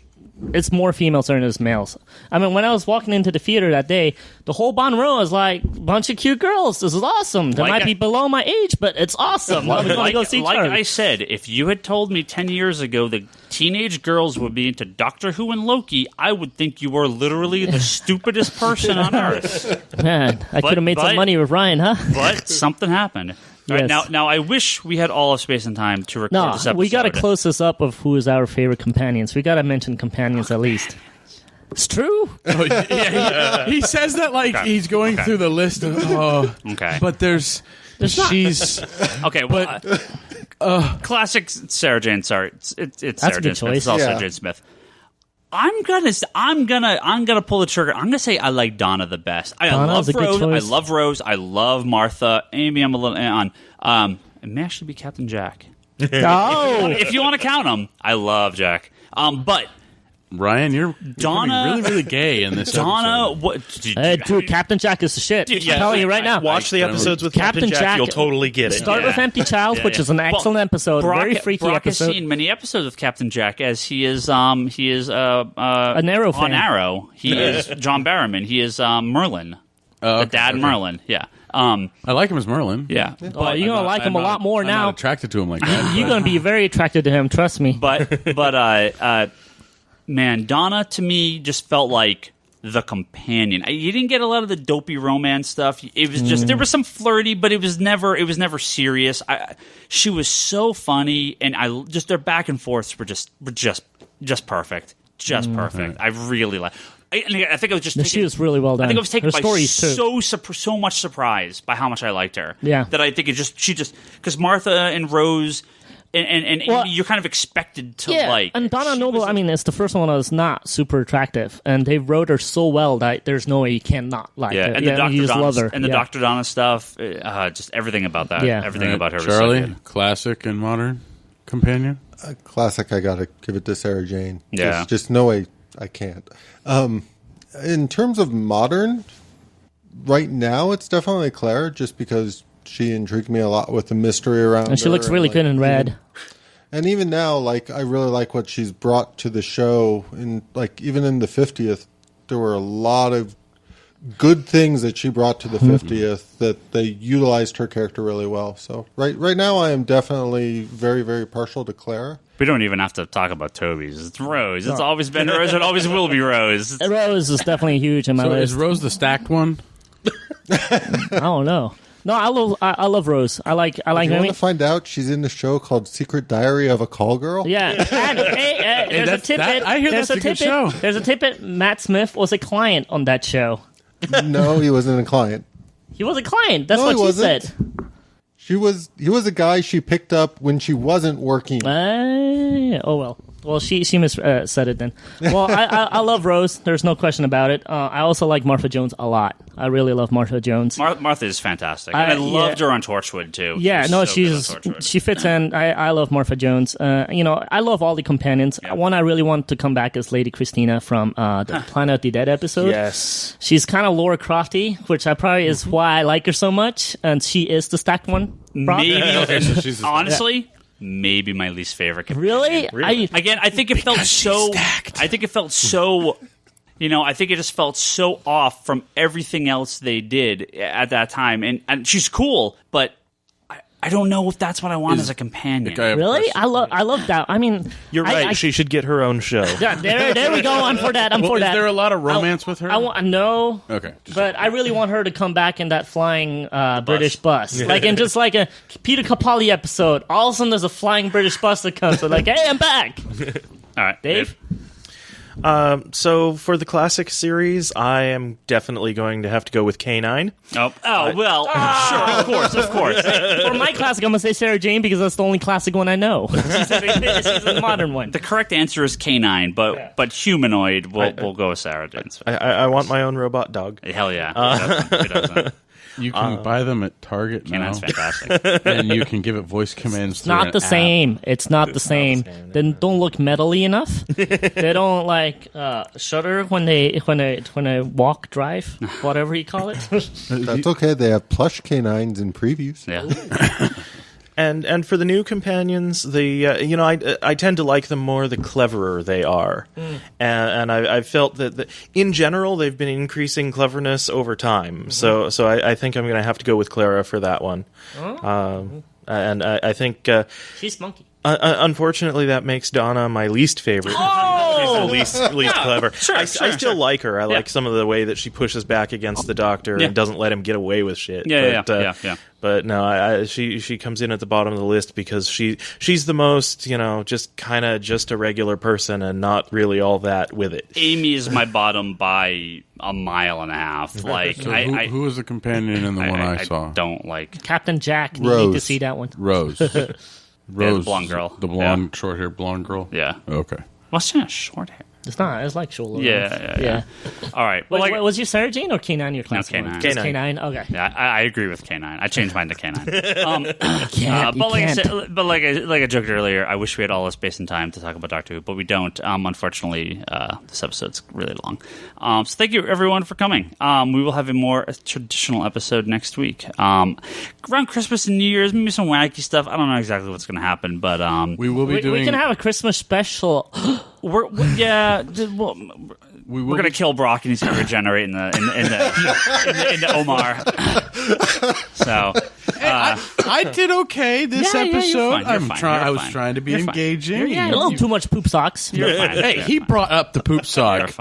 it's more females than it is males. I mean, when I was walking into the theater that day, the whole bottom row is like a bunch of cute girls. This is awesome. They might be below my age, but it's awesome. I'm going to go see Like I said, if you had told me 10 years ago that teenage girls would be into Doctor Who and Loki, I would think you were literally the stupidest person on earth. Man, I could have made some money with Ryan, huh? But something happened. Yes. Right, now I wish we had all of space and time to record this episode. We got to close this up of who is our favorite companions. We got to mention companions at least. It's true. He says that like he's going through the list of but there's she's okay. Well, classic Sarah Jane. Sorry, it's Sarah Jane Smith. It's also Jane Smith. I'm gonna pull the trigger. I'm gonna say I like Donna the best. I love Rose. I love Rose. I love Martha. Amy, I'm a little on. It may actually be Captain Jack. Oh, if you want to count them, I love Jack. But Ryan, you're Donna, really, really gay in this Donna, episode. Dude, Captain Jack is the shit. Dude, I'm telling you right now. Watch the episodes with Captain Jack. You'll totally get it. Start with Empty Child, which is an excellent episode. Very freaky Brock episode. has seen many episodes of Captain Jack, as he is an Arrow fan. on Arrow. He is John Barrowman. He is Merlin, the dad Merlin. Yeah. I like him as Merlin. Yeah. You're going to like him a lot more I'm now. not attracted to him like that. You're going to be very attracted to him, trust me. But man, Donna to me just felt like the companion. You didn't get a lot of the dopey romance stuff. It was just there was some flirty, but it was never serious. She was so funny, and their back and forths were just perfect, perfect. I really like. I think I was just. She was really well done. I think I was taken her by too. so much surprise by how much I liked her. Yeah, that I think she just because Martha and Rose. And you're kind of expected to like. And Donna Noble, I mean, it's the first one that was not super attractive, and they wrote her so well that there's no way you cannot like her. And the Dr. Donna stuff, just everything about that. Yeah. Everything about her. Charlie, was so good. Classic and modern companion. Classic. I gotta give it to Sarah Jane. Yeah, just no way I can't. In terms of modern, right now it's definitely Claire, just because she intrigued me a lot with the mystery around her. And she looks really good in red. And even now, like, I really like what she's brought to the show. And, like, even in the 50th, there were a lot of good things that she brought to the 50th that they utilized her character really well. So right now I am definitely very, very partial to Clara. We don't even have to talk about Toby's. It's Rose. It's always been Rose. It always will be Rose. Rose is definitely huge in my list. Is Rose the stacked one? I don't know. No, I love Rose. I like. You want to find out? She's in the show called Secret Diary of a Call Girl. Yeah, and there's a tidbit. I hear that's a good show. There's a tidbit. Matt Smith was a client on that show. No, he wasn't a client. He was a client. That's what she said. He was a guy she picked up when she wasn't working. Oh well. Well, she said it then. Well, I love Rose. There's no question about it. I also like Martha Jones a lot. I really love Martha Jones. Martha is fantastic. I loved her on Torchwood too. Yeah, she fits in. I love Martha Jones. I love all the companions. Yeah. One I really want to come back is Lady Christina from the Planet of the Dead episode. Yes, she's kind of Laura Crofty, which I probably is why I like her so much, and she is the stacked one. Maybe honestly. Maybe my least favorite companion. Really? I think it felt so. I think it felt so. I think it just felt so off from everything else they did at that time. And she's cool, but I don't know if that's what I want as a companion. Really? I love that. I mean, you're right. She should get her own show. Yeah, there we go. I'm for that. Is there a lot of romance with her? No. Okay. But I really want her to come back in that flying British bus. Like in just like a Peter Capaldi episode. All of a sudden there's a flying British bus that comes. So like, hey, I'm back. All right, Dave? So for the classic series, I am definitely going to have to go with K9. Sure, of course. For my classic, I'm going to say Sarah Jane because that's the only classic one I know. She's the modern one. The correct answer is K9, but humanoid, we'll go with Sarah Jane. I want my own robot dog. Hell yeah. Who doesn't? You can buy them at Target now. K9's fantastic. And you can give it voice commands. It's not the same. It's not the same. They don't look metally enough. They don't like shudder when they walk, drive, whatever you call it. That's okay. They have plush canines in previews. Yeah. And for the new companions, I tend to like them more the cleverer they are, and I've felt that in general they've been increasing cleverness over time. So I think I'm going to have to go with Clara for that one. And I think She's monkey. Unfortunately, that makes Donna my least favorite. She's the least clever. I still like her. I like some of the way that she pushes back against the Doctor and doesn't let him get away with shit. But no, she comes in at the bottom of the list because she's the most, just a regular person and not really all that with it. Amy is my bottom by a mile and a half. Like, So who was the companion in the one I saw? Don't like Captain Jack. You Rose. need to see that one. Rose. the blonde girl. The blonde, short-haired blonde girl? Yeah. Okay. Well, she has short hair. It's not. It's like Shola. Yeah. All right. Well, was your Sarah Jane or K9 your classic? K9. One? Just K9. Okay. Yeah, I agree with K9. I changed mine to K9. But like I joked earlier, I wish we had all this space and time to talk about Doctor Who, but we don't. Unfortunately, this episode's really long. So thank you everyone for coming. We will have a more traditional episode next week. Around Christmas and New Year's, maybe some wacky stuff. I don't know exactly what's going to happen, but we will be doing. We can have a Christmas special. We're going to kill Brock and he's going to regenerate in the Omar. So I did okay this episode. I was trying to be engaging. A little too much poop socks. You're fine. Hey, he brought up the poop sock.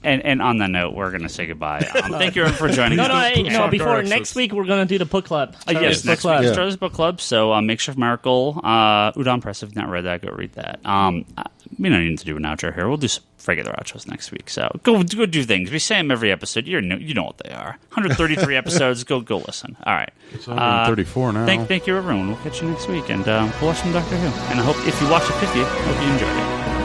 And on that note, we're going to say goodbye. Thank you everyone for joining us. No. Before next week, we're going to do the book club. Yes, next week Charlie's book club. So make sure Miracle, Udon Press. If you've not read that, go read that. We don't need to do an outro here. We'll do some regular outros next week. So go do things. We say them every episode. You know what they are. 133 episodes. Go listen. All right. It's 134 now. Thank you everyone. We'll catch you next week, and we'll watch some Doctor Who. And I hope if you watch the 50th, I hope you enjoyed it.